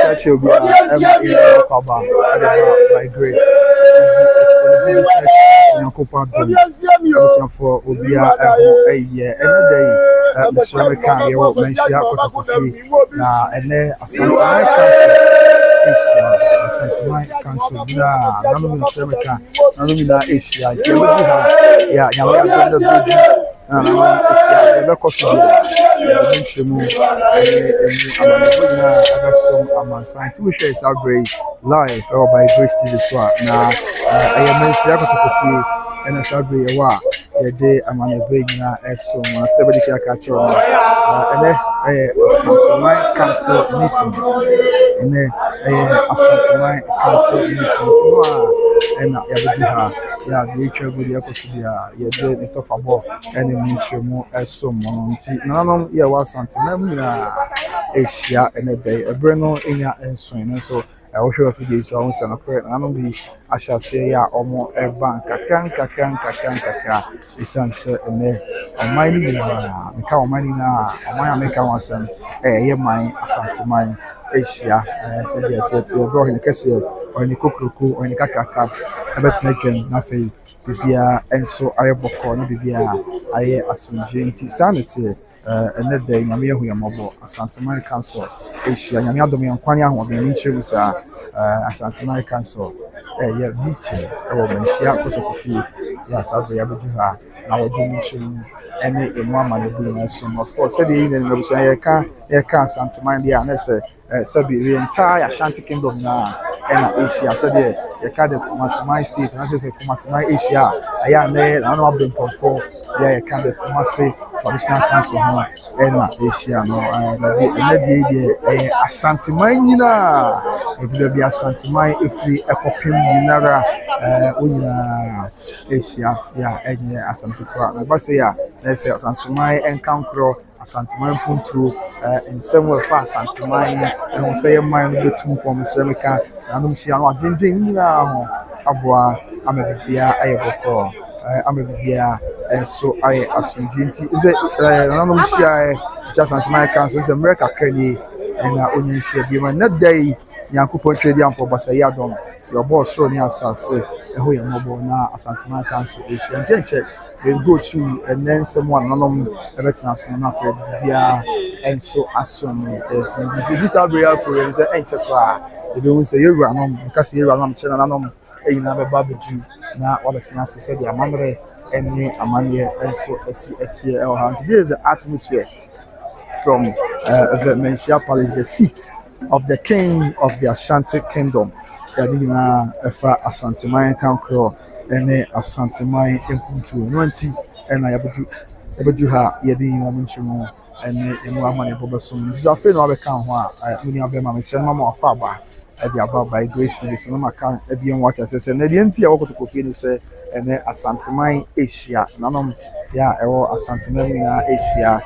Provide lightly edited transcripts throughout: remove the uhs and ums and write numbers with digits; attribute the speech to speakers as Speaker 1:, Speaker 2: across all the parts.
Speaker 1: catch you by grace. For Obia a year and a day, Mr. American, you will mention Now, and then Asanteman Council, Mr. American, Namina Asia, yeah, live or by Grace TV Swap. Now, I am mentioning and as I be a while, the day I'm on a big so much. Everybody can catch on. And then Asanteman Council meeting. And then Asanteman Council meeting. And yeah, the Akosua Akosua, yeah, the tough about any mention more as some monty. No, yeah, was Asanteman Asia and a day, a Breno in your and so. I wish you a few days so I was not correct. I don't be I shall say ya or more a bank kaka it's answer and there on my money now my make one son my Asanteman Asia said yes it's a bro in case or in the kukuruku or in the kaka I bet naked nothing bibia and so I boko no bibia I assume sanity and that day nyame hu yamabo Asanteman Council Asia nyame adomi ankwan ya ho be ni chiru sa Asanteman Council yeah meeting Manhyia kotokofi ya sabre ya bedu ha na ya di ni chiru ene emu amane bu na so of course said you na mebuso ya ka Asanteman dia na say sabi the entire Ashanti Kingdom na Asia said you ka the Kumasi state na say Kumasi Asia aya na no abem for yeah you ka the Kumasi traditional council no Asia no the Asanteman nyina it will be Asanteman ifri ekopem nyinara unyina Asia yeah enye asampetwa na ba say ya na say Asanteman enkankro Asanteman puntu in some way fast Asanteman and say man betum pom sermika na shia no adwendwen nyina ho aboa amebia ayeboko amebia and so I assume the shia just Asanteman Council is America Kenny and only share be man that day Yankupon trade am for basaya don your boss so near Sanse who your mobile na Asanteman Council is and check they go to and then someone nanom ebetina na fe bia and so assume yes this are real programs and check they don't say you anom because you anom channel anom e na be babeju na obetina say the amamre any amanye and so etie today is the atmosphere from the Manhyia Palace, the seat of the king of the Ashanti Kingdom. Yadina efa Asanteman Kankro ene Asanteman Empuntu Nwanti ena yabedu ha yadina munchimo ene emu amane bobesom zafe no abeka ho a muni abema mesere mama afa aba e dia aba by Grace TV so no maka e bien watch say na die ntia wokotokofi ni say ene Asanteman Asia nanom ya ewo Asanteman na Asia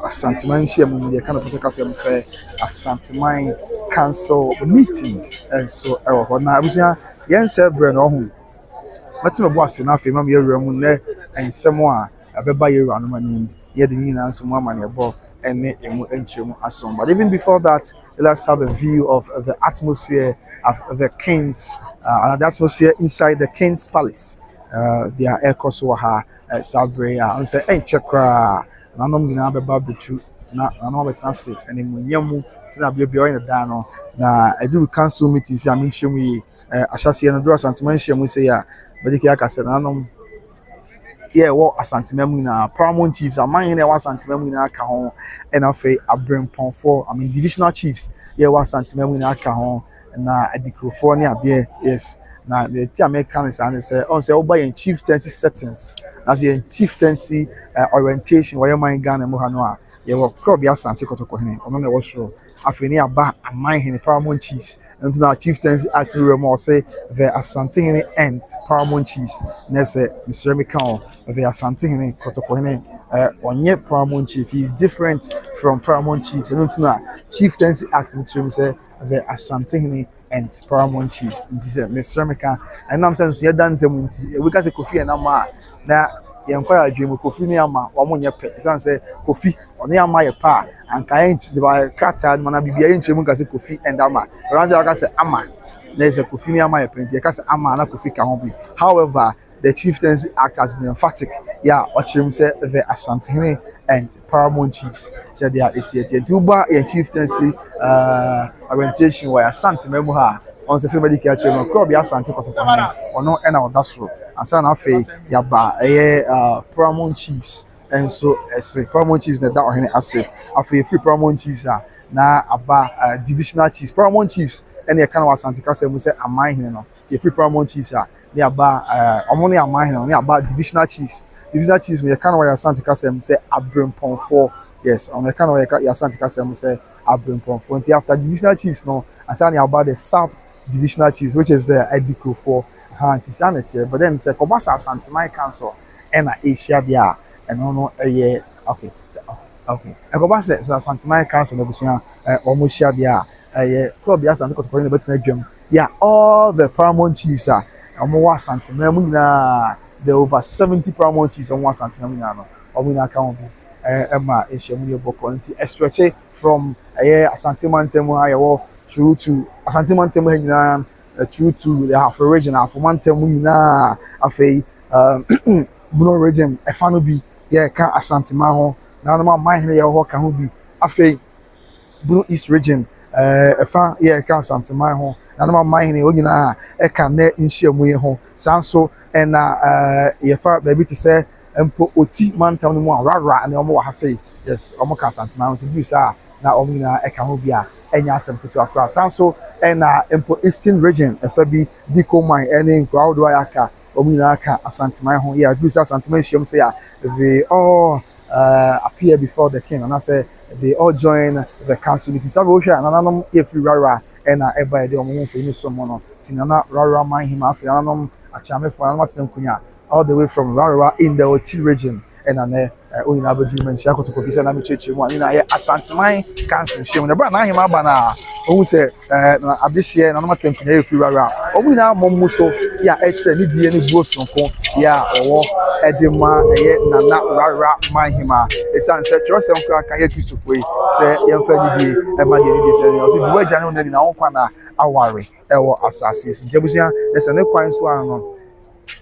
Speaker 1: Asanteman share mu dey kind of protocol say Asanteman Council meeting and so na abusia yen say bre no ho matima bo ase na afema me yewura mu ne ensemo a abeba yewura no manim ye de nyina nso mu amane ebo ene emu enchemu asom. But even before that, let's have a view of the atmosphere of the kings the atmosphere inside the king's palace. Their Akosua ha Sabrea and say enchekra nanom gina beba betu na nanom betina se ene munyamu tina bia in the dano na edu council meeting say aminchemu yi ashase no do Asanteman shemu say ya bediki aka say nanom yeah what Asanteman na paramount chiefs aman na Asanteman na aka ho and afei abrempon for divisional chiefs yeah what Asanteman na aka ho na adikrofo ne ade yes na the American is say on say oba in chieftaincy settings as in chieftaincy orientation where man Ghana mo hano a ye wo crop ya Asante kotoko hene ono na wo soro afeni aba aman hene paramount chiefs and na chieftaincy act we say the Asante hene and paramount chiefs na say Mr. Mikao the Asante hene kotoko hene onye paramount chief. He is different from paramount chiefs and na chieftaincy act to say the Asante hene and paramount chiefs. It is Mr. Mika and I'm saying so you done them we can say Kofi and Nama na yɛnkɔ yɛ adwene mu Kofi ne Ama wɔn nyɛ pɛ ɛsan sɛ Kofi ɔne Ama yɛ pa a anka yɛn de ba krataa no na bibia yɛnkyerɛ mu nka sɛ Kofi and Ama ɛran sɛ aka sɛ Ama na sɛ Kofi ne Ama yɛ pɛ nti yɛka sɛ Ama na Kofi ka ho bi. However, the Chieftaincy Act has been emphatic. Yeah, ɔkyerɛ mu sɛ the Asantehene and Paramount Chiefs said they are ACT. And Tuba and Chieftaincy orientation where Asanteman mu ha on say somebody catch no crop ya Asante kotofo ono e na odasoro ansa na afei ya ba Paramount Chiefs and so Paramount Chiefs na da ohene ase afei free Paramount Chiefs na aba divisional chiefs Paramount Chiefs and e kan wa Asante kasa mu say aman hene no the free Paramount Chiefs na aba omo ne aman hene no na aba divisional chiefs ne kan wa Asante kasa mu say abrempon yes on the kind of Asante kasa mu say abrempon nti after divisional chiefs no asani about the sub divisional chiefs which is the Ediko for anti-sanity but then say Kobasa Asanteman Council and Asia dia and no okay and Kobasa Asanteman Council no busia almost share dia club ya Asante Kotoko bet na dwam yeah all the Paramount Chiefs are omo Asanteman mu na there over 70 Paramount Chiefs omo Asanteman na no omo na account Emma Eshemu Yoboko nti estretch from Asanteman temu ayewo through to Asanteman temu nyina through to the half region half man temu nyina afei Buno region efa no bi ye ka Asanteman ho na no man hene ye ho ka ho bi afei Buno East region efa ye ka Asanteman ho na no man hene o nyina e ka na nhyiamu ye ho sanso na ye fa baby to say empo oti mantam no mu awara na omo wa ha say yes omo ka Asanteman to do sa na omo nyina e ka ho bi a enya asem kutu akra sanso na empo Eastern region efa bi diko man ene nkwa do ayaka omo nyina ka Asanteman ho yeah do sa Asanteman hwem say they all appear before the king and I say they all join the council meeting so we share nananom every rara na eba de omo mfo ni so mo no tinana rara man him afi nananom achamefo nananom atem kunya all the way from Rarawa in the Oti region and ane oyina abedru men sia kotoko fisa na mecheche mu ani na ye Asanteman council shemu na bra na him aba na ohun se na abehie na no matem kunya e free Rarawa omina mommu so ya eche ni die ni buosonko ya owo edema ye na Rarawa man him a esan se trosem kra kan ye Christopher se ye mfa ni die e ma die ni die se o se duwa jane on na won kwa na aware ewo asase so jebusia na se ne kwan so ano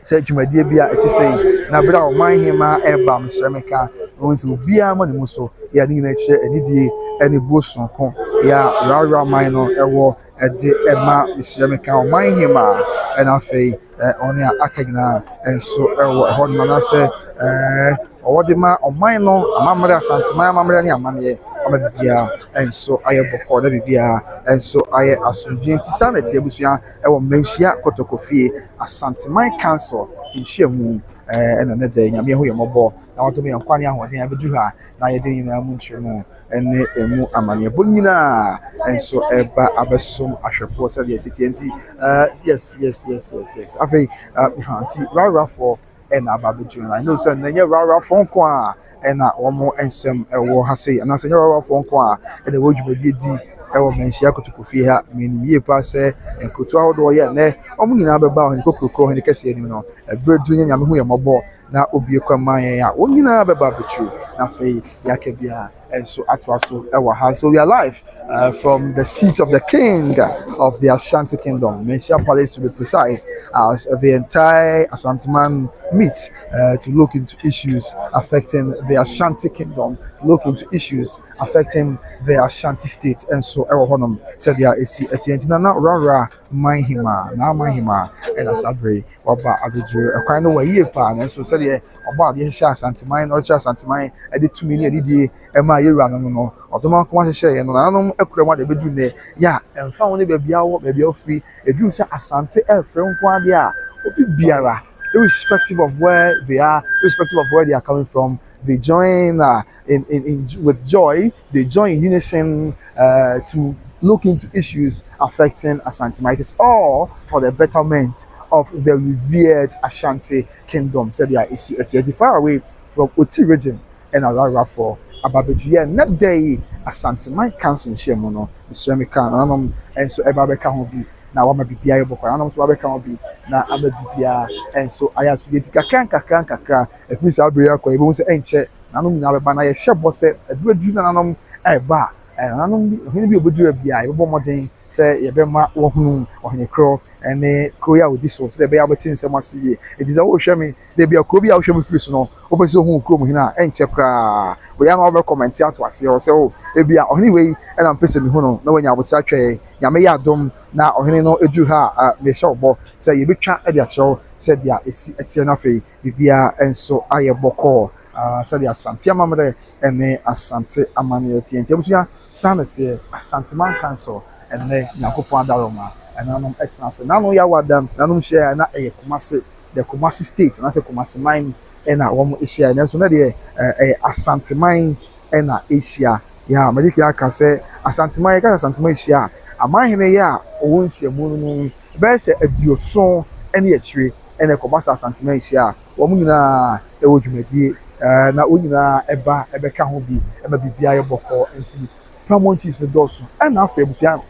Speaker 1: say dwumadie bia etisei na bra o man hima eba msremeka once obia ma ne muso ya ni na kire anidie ene buoson ko ya Rarawa man no ewo ede ema msremeka o man hima ena fei oni akagina enso ewo ho na say owode ma o man no amamre Asanteman amamre ni amane amabia enso aye boko da bibia enso aye asomdwe nti sanity abusua ewo Manhyia kotokofie Asanteman Council nhyiamu ena ne da nyame ho yemobo na wato me yankwane ahoden abedu ha na ye de nyina mu nkyeremu ene emu amane bonyina enso eba abesom ahwefo se de city nti yes afei anti Rarawa for ena ababedu na I know say na nye Rarawa for nko a ena omo ensem ewo ha sei na senye Rarawa for nko a ena wodwumadi di ewo Manhyia kotokofie ha menimie pa se enkoto ahodo ye ne omo nyina beba ho nkokoko ho ne kase anim no ebredu nya nyame hu ye mobo na obie kwaman ya wonyina beba betru na fei yakebia and so atwaso ewa ha so we are live from the seat of the king of the Ashanti Kingdom, Manhyia Palace to be precise, as the entire Asanteman meets to look into issues affecting the Ashanti Kingdom, to look into issues affecting the Ashanti state, and so ewa honum said there is na Rara manhima na manhima and asabre waba abedru ekwan no wa yie pa na so said there oba de hye Asanteman no cha Asanteman e de 2 million didie ema yewura no odoma ko hye ye no nanom ekura ma de bedu ne ya emfa woni bebia wo bebia free edu se Asante efre nko ade a obi biara irrespective of where they are, irrespective of where they are coming from, they join with joy, they join in unison to look into issues affecting Asanteman. It is all for the betterment of the revered Ashanti Kingdom. So they are far away from Oti region and Rarawa for Ababedu. Net day Asanteman Council Shemono, the Swemikan, and so Ebabeka Hobi. Now, I'm a BPI book, and I'm so Abeka Hobi. na ababibia enso ayas bi ti kakra efiri sa abere akọ ebe nso enche nanom nyina beba na ye hyebo se aduru na nanom eba nanom ohene bi obodura bia ebe bomoden se ye bema wo hunu ohene kro ene kro ya odi so se be ya betin se masiye edi za wo hwe me de bia kro bi ya wo hwe me firi so no wo be se hu kro mu hina enche kra we ya na wo be comment ato ase o se o ebia ohene we na mpese mi hu no na wanya abotsa twe nyame ya dom na ohene no edu ha me hye obo se ye betwa e dia chew se dia esi etie na fe bibia enso aye boko se dia asante amamre ene asante amane etie ntia busu ya sanete Asanteman council ene yakopon adaroma enanom excellence nanu ya wadam nanum share na eye Kumasi the Kumasi state na se Kumasi mine ena wo mo share na so na de Asanteman ena Asia ya mediki aka se Asanteman ka Asanteman Asia amahene ya owo nhyiamu no be se adioso ene yachire ene Kumasi Asanteman Asia wo mo nyina ewo dwumadie na wo nyina ebe ka ho bi eba bibia ye boko enti Paramount chiefs dosu and after busia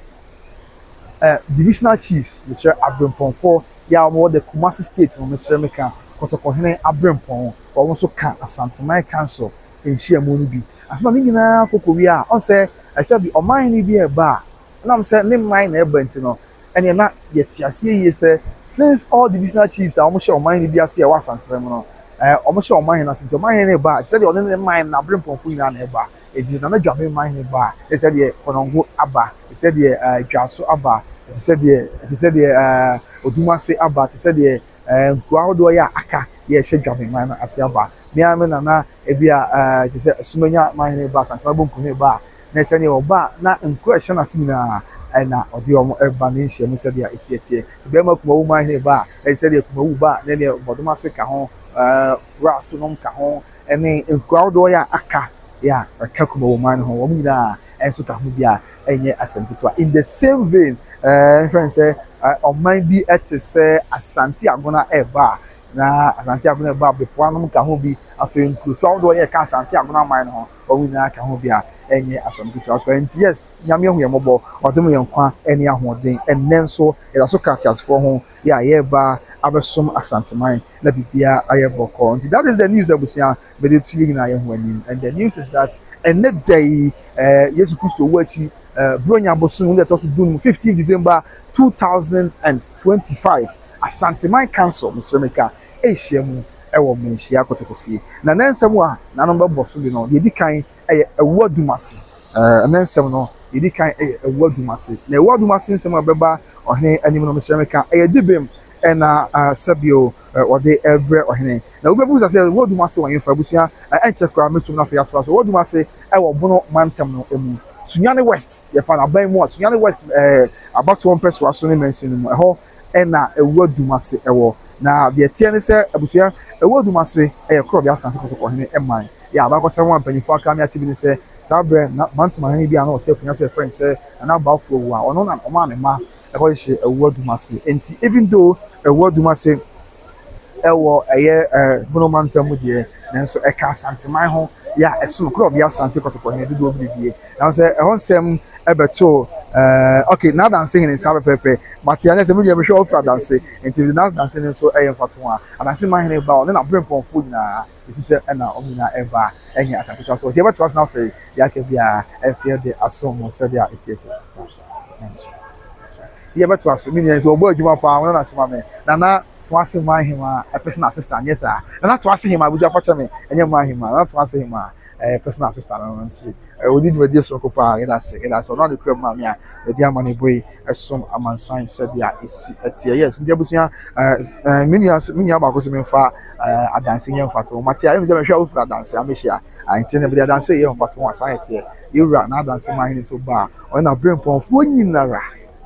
Speaker 1: divisional chiefs which are Abrempon for ya mo the Kumasi state no Mr. Meka kotokohene Abrempon or also can Asanteman council in Shiamu bi asana ni nyina kokowi a on say I said the oman ni bi e ba na am say ne mine na e ba ntino ene na yeti ase yi say since all divisional chiefs are almost oman ni bi ase e wa Asanteman no almost oman na since oman ni ba said the only mine na Abrempon fu nyina na e ba it is not a mine ba they said the Konongo aba it said the Jaso aba it said the Odumase aba it said the Guaudo ya aka ye she dwame mine ase aba me amena na ebia it said Sumanya mine ba Santana bonku ba na said the oba na question asimina na odi omo eba na nhia mu said the esietie ti be ma kuma wo mine ba it said the kuma wo ba na the Odumase ka ho raso nom ka ho ene Guaudo ya aka yeah, Kakuma woman who womina and so Kahubia and yet as in the same vein, friends say on might be at say Asante Agona eba na Asante Agona eba before Kahubi a film to 12 year Asante Agona mine home or we na Kahubia and yet as some good yes, Yammy Mobo or Domian any ahodin and then so it also catches for home, yeah, Abesum Asanteman, let me be a ayaboko. That is the news of Busia, but it's winning. And the news is that and that day, yes, supposed to watch Bronya Bosun that also doing 15 December 2025. Asanteman Council, Mr. Meka, Asiamu, Ewo Manhyia Kotokofi. Na Nansamwa, Nanamba Bosun, you know, the Dikai a word dumasi. And then some no, the Dikai a word dumasi. The word dumasi in some beba or any animal Mr. Meka, a dibim. And Sabio or the Ebre or Hene. Now, we say, what do I say when you Fabusia? I check our mission of your trust. What do I say? I will bono mantam Sunyani West, you find a bay more. Sunyani West, about 1 person was only mentioned a whole and a word do must say a war. Now, the Tiana say, Abusia, a word do must say a crop, yes, and to him and mine. Yeah, about someone penny for coming activity say, Sabre, not Mantaman, maybe I know, taking us a friend say, and about for one or no, a man and ma, a word do must say. And even though a word do must say, ewo eye bonomantam mu de nanso e ka Asanteman ho ya esum kro bia Asante kotoko he do bibie na say e ho sem ebeto okay na dance hin sabe pepe but ya say me dey hwe ofra dance until na dance hin so e mfato a dance man hin ba o na brempon fu na isi say e na omina eba enye Asante so dey beto na fe ya ke bia e say dey asom so dey isiete ti beto aso me so obo adwuma pa na asema me na Twasi Manhyia, a personal assistant, yes, sir. And not Twasi him, I was a father, and your Manhyia, not Twasi him, a personal assistant. We did reduce Rocopa, and that's not the crib, mamma, the dear money boy, as some among signs said, yeah, it's yes, in Jabusia, many about far a dancing young fatu. Matia, I was a show for a dancer, Amisha. I intend to be a dancer young fatu, society. You run now dancing my hand so bar, when I bring upon 4 naira.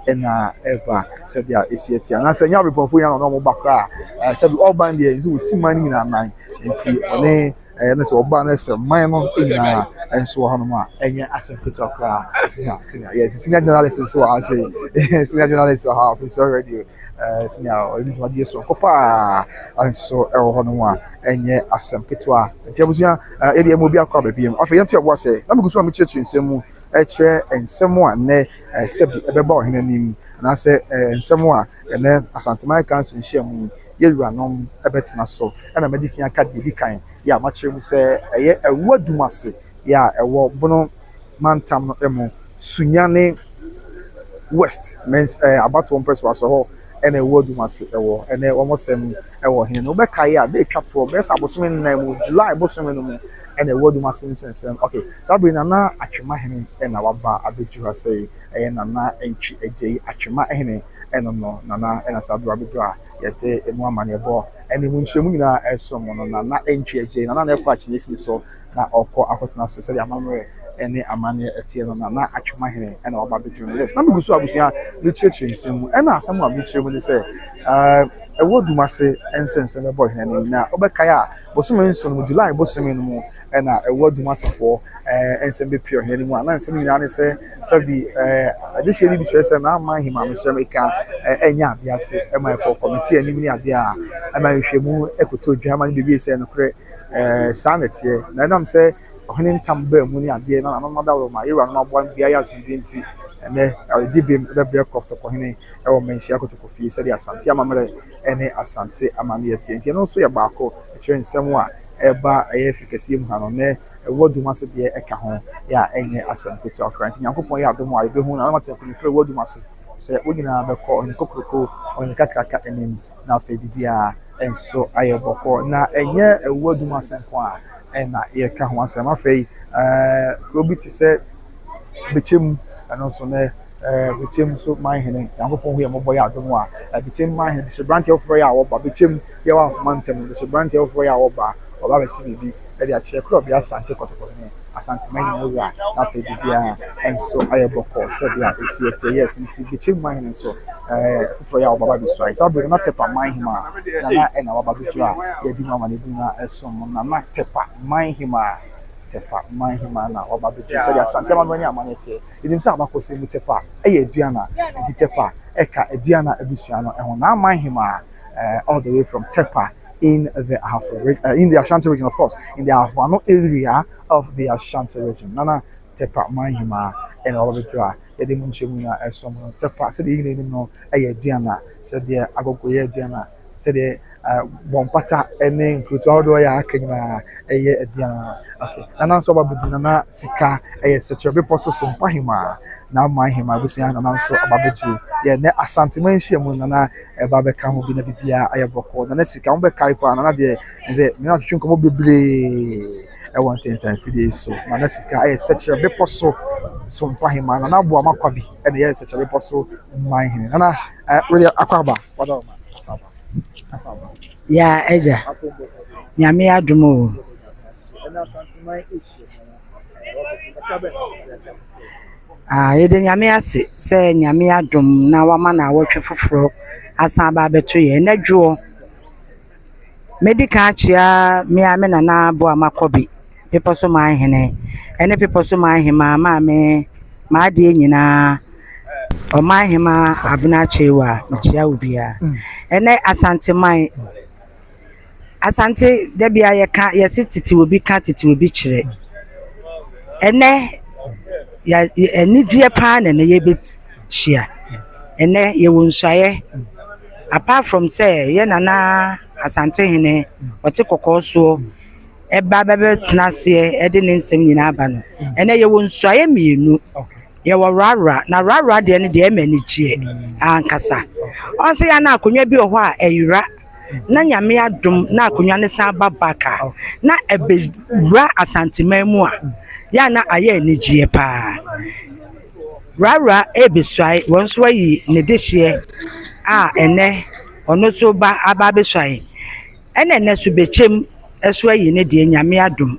Speaker 1: Na ever said ya esieti na say nya report ya no mo bakra say we all band there so see money na nine enti one na say oba na say man no ina enso ho no ma enye asem kuto kra senior yes senior journalist so I say senior journalist so how so radio senior edit wa die so kopa enso e ho no ma enye asem kuto enti abusua e de mo bi akwa ba biem afa yento e bo say na me gusu am chechi nsem ɛkyerɛ nsɛm a nnɛ sɛbi ɛbɛba ɔhene anim anaasɛ nsɛm a ɛnɛ Asanteman Council nhyia mu yɛwuranom ɛbɛtena so ɛna mɛdi kan aka deɛ di kan yɛ a makyerɛ mu sɛ ɛyɛ ɛwɔ dumase yɛ a ɛwɔ bono mantam no mu Sunyane West means abatoɔ mpɛ so asɔ hɔ ɛna ɛwɔ dumase ɛwɔ ɛnɛ wɔn sɛm ɛwɔ hene no wobɛka yɛ a de atwa toɔ bɛsɛ abosome nnan mu July bosome no mu ɛna ɛwɔ dumase nsɛnsɛm okay saa bere Nana Atwema hene ɛna waba abɛduru ha sɛ ɛyɛ Nana Ntwi Agye Atwema hene ɛno no Nana ɛna saa bere abɛduru a yɛde emu amanneɛbɔ ɛne mu nhyɛmu nyinaa ɛsom no Nana Ntwi Agye Nana na ɛkɔ akyene si so na ɔkɔ akɔtena ase sɛdeɛ amammerɛ ɛne amanneɛ ɛteɛ no Nana Atwema hene ɛna waba abɛduru no yes na megu so abusua ne kyerɛkyerɛ nsɛm mu ɛna asɛm a mekyerɛ mu ne sɛ ɛwɔ dumase nsɛnsɛm ɛbɔ hene anim na ɔbɛkae a bosome nso no mu July bosome no mu ɛna ɛwɔ dumasefoɔ nsɛm bɛpie ɔhene anim a na nsɛm nyinaa ne sɛ sɛbi adehyɛ no bi kyerɛ sɛ na ama ahema mesrɛ meka ɛnyɛ ade ase ɛma ɛkɔ kɔmiti anim ne adeɛ a ɛma nhwehwɛmu ɛkɔtɔ dwa ama no biribi sɛ nokorɛ saa na ɛteɛ na ɛnam sɛ ɔhene ntam baa mu ne adeɛ na nanomada wɔ ma yɛwura no aboa bia yɛ asomdwe nti ɛnɛ ɔde bem bɛbrɛ kɔtɔkɔhene ɛwɔ Manhyia kɔtɔkɔ fie sɛdeɛ Asante amammerɛ ɛne Asante amanneɛ teɛ nti ɛno nso yɛ baako ɛkyerɛ nsɛm a ɛba ɛyɛ fikɛseɛ mu ha no nɛ ɛwɔ dumase deɛ ɛka ho yɛ a ɛnyɛ asɛm ketewa koraa nti Nyankopɔn yɛ adom a yɛbɛhu na anamate akonifrɛ ɛwɔ dumase sɛ wo nyinaa bɛkɔ ɔhene kokoroko ɔhene kakraka anim na afei biribiara ɛnso ayɛ bɔkɔ na ɛnyɛ ɛwɔ dumase nko a ɛna yɛka ho asɛm afei kuro bi te sɛ Bɛkyɛm ɛno nso nɛ Bɛkyɛm so manhene Nyankopɔn hu yɛ mmɔbɔ yɛ adom a Bɛkyɛm manhene de hyɛ branteɛ foforɔ yɛ a wɔba Bɛkyɛm yɛwɔ afoma ntam de hyɛ branteɛ foforɔ yɛ a wɔba ɔba bɛsi biribi ɛde akyerɛ kuro bi Asante kɔtɔkɔhene Asanteman nyina wura na afei biribiara ɛnso ayɛ bɔkɔ sɛdeɛ ɛsi ɛteɛ yɛ ɛsi nti Bɛkyɛm manhene nso foforɔ yɛ a wɔba bɛsua saa bere na Tepa manhema Nana ɛna waba bɛduru a yɛdi mu ama ne bi na ɛsom Nana Tepa manhema na waba bɛduru sɛdeɛ Asante amammerɛ ne amanneɛ teɛ ɛnim sɛ abakɔ sɛ mu Tepa ɛyɛ aduana nti Tepa ɛka aduana abusua no ɛho na manhema all the way from Tepa in the Ashanti region, of course, in the Afano area of the Ashanti region. Nana Tepa manhema and all of it. Yɛde mu nhyɛmu a ɛsom no Tepa sɛdeɛ yɛn anim no ɛyɛ aduana sɛdeɛ agogoyɛ aduana sɛdeɛ bɔmpata ɛne nkurutu ahodoɔ yɛ aka nyinaa ɛyɛ aduana okay Nana nso aba bɛdu Nana sika ɛyɛ sɛkyerɛ bepɔ so so mpahema na manhema abusua Nana nso aba bɛdu yɛ nɛ Asanteman nhyia mu Nana ɛba bɛka ho bi na bibia ayɛ bɔkɔ Nana sika mo bɛkae pa Nana deɛ ɛsɛ me na twetwe nkɔmmɔ bebree ɛwɔ ntentan fidie so Nana sika ɛyɛ sɛkyerɛ bepɔ so mpahema Nana aboa makwa bi ɛna ɛyɛ sɛkyerɛ bepɔ so manhene Nana wode akwaba wada ma
Speaker 2: ya eja nyame adom o yɛde nyame ase sɛ nyame adom na wama na awɔtwe foforɔ asan ba beto yɛ na dwo medical chia me Nana aboa makobi pepo so manhene ene pepo so manhema ma me ma de nyina o manhema abuna chewa mechia ubia ene Asanteman Asante debia ye ka ye titi obi ka titi obi kire ene ya enigye pa na ye bet hia ene ye wonsuaye apart from say ye Nana Asante hene ote kokoso eba bebe tenase e de ne nsem nyina aba no ene ye wonsuaye mienu ye wo rara na rara de ne de emanigye ankasa on se ya na akonwa bi ho a eyura na nyame adom na akonwa ne san babaka na ebewura Asanteman mu a ya na aye anigye pa rara ebesuai won so yi ne dehye a ene ono so ba aba besuai ene so Bɛkyɛm eso yi ne de nyame adom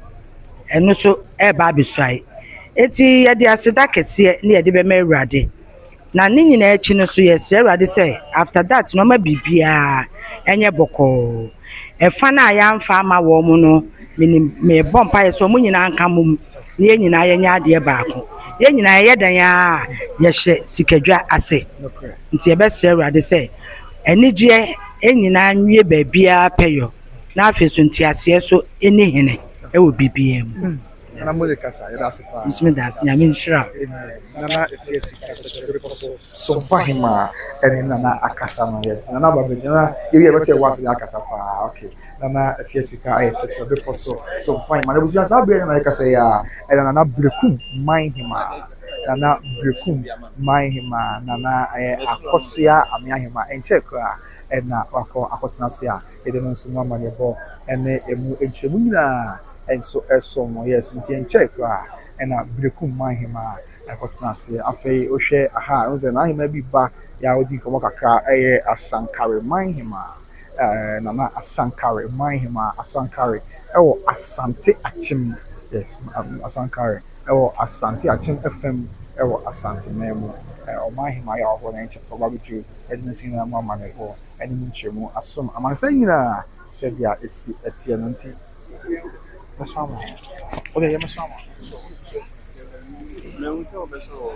Speaker 2: eno so eba besuai eti ye de aseda kese ne ye de be ma Awurade na ne nyina achi no so ye se Awurade se after that no ma bibia enye boko efa na ya mfa ama wo mu no me bompa ye so mu nyina anka mum ne ye nyina ye nya ade baako ye nyina ye dan ya ye hye sikadwa ase nti ye be se Awurade se enigye enyina nwie baabia peyo na afeso nti ase so eni hene e wo bibia mu
Speaker 1: Nana Monica, that's a
Speaker 2: Miss Medas, Yamin Shra.
Speaker 1: Nana, if yes, Sompahima, and Nana Akasama, yes, Nana Babina, you ever tell what's the Akasafa, okay. Nana, if yes, I said, so fine, man, it was just a bit like I say, and Nana Brukum, mind him, Nana Brukum, mind him, Nana Akosua, Amiahima, and check, and Akotasia, it didn't so money about, and a Chimuna. And so yes in check and brekum man him akotena se afei ohwe aha unze na him bi ba ya odi komo kakra asankare man him na asankare man him asankare ewo asante achim yes asankare ewo asante achim fm ewo asante memo o man him ya ho na enche probably ju edinsi na mo manego eni mu nchemu asom amansa nyina se dia esi etie no nti Masama. Okay, yeah, Masama.
Speaker 3: Não, isso é uma pessoa.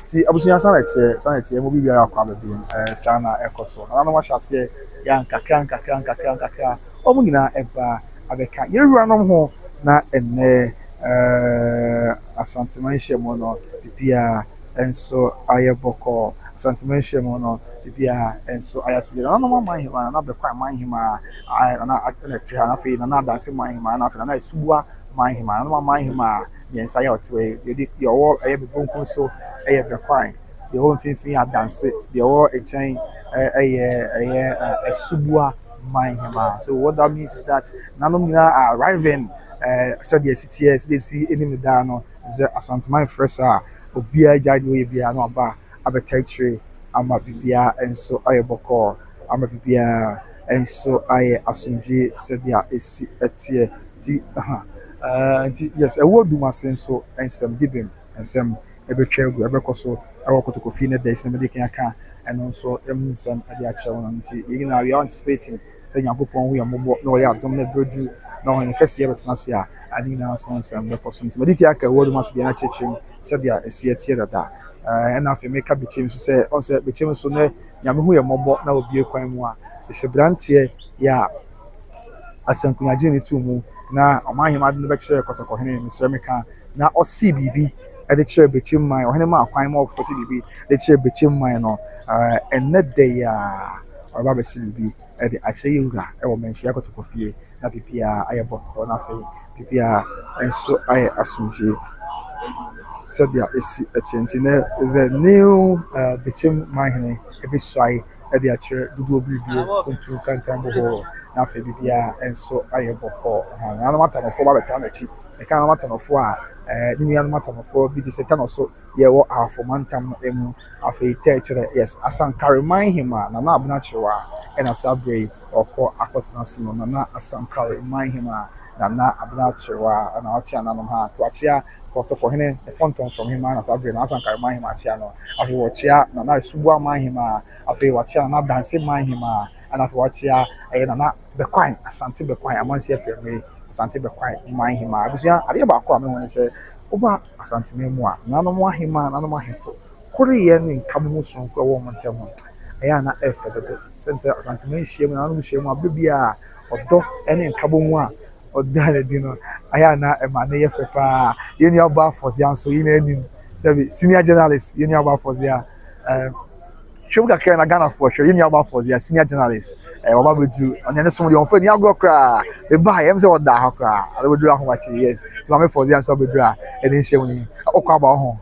Speaker 1: See, abusunya sanete mo bibia akwa bebien sana ekoso na no ma hyase ya nkakra omu nyina eba abeka yewuranom ho na enne Asanteman hyemo no bibia enso ayeboko Asanteman hyemo no bibia enso ayasubia na no ma hima na bekwa man hima na atenete ha na fe na danse man hima na fe na esubua man hima na man hima yensa ya otwe yedi yo ayebonko so ayebekwa the whole thing adanse the whole echen esubua man hima. So what that means is that nanom are arriving said the city they see any medano is Asanteman fresh obia jadi we bia no aba abetai ama bibia enso ayeboko ama bibia enso aye asumji said ya esi etie ti yes e wodu masenso ensem dibim ensem ebetwa egu ebekoso awokotokofi na days na medike aka and also ensem ade ache won nti you know we are anticipating say Nyankopon hu yamobo na oya adom na bredu na ho nkese yebetena se a ani na so nsem bekoso nti medike aka wodu mas de na chechim said ya esi etie dada and after make up bichim so say on say bichim so na nyame hu yamobo na obi ekwan mu a ehebrantie ya atankunyaje ni tumu na omahima de be kire kotoko hene misremeka na osi bibi e de kire bichim man ohene ma akwan ma ofosi bibi de kire bichim man no enne de ya oba be si bibi e de ache yura e wo menhia kotoko fie na bibia ayeboko na fe bibia enso aye asumje sadia esi etienti na the new bichim man hene e be swai e de akire dudu obibi kontu kantambo ho na fe bibia enso ayeboko na no mata no fo ba beta na chi e kan no mata no fo a ni no mata no fo bi di seta no so ye wo afomantam emu afi techere yes asankare man hima na na abuna chiwa e na sabre oko akotena sino na asankare man hima na abuna chiwa na ochi ananom ha to achia kotoko hene the fonton from him na sabre na asankare man hima achia no afi wochia na subu man hima afi wochia na dance man hima ana afi wochia na bekwan asante bekwan amansi apemre asante bekwan man hima abusia ade ba ko amehone se oba Asanteman mu a nanom ahima nanom ahefo koriye ni nkamu so ko wo montemo eya na efedodo sense Asanteman hiem nanom hiem abibia odo ene nkabo mu a odale di no aya na ema na yefepa yeni aba force so yini anim say senior journalist yeni aba force ya Shobuka kere na Ghana for sure. You know about for the senior journalist. Waba bedu. On any somebody on phone. You go cry. The buy. I'm say what da cry. I will do how much yes. So I'm for the answer bedu. And then she will. Okwa ba home.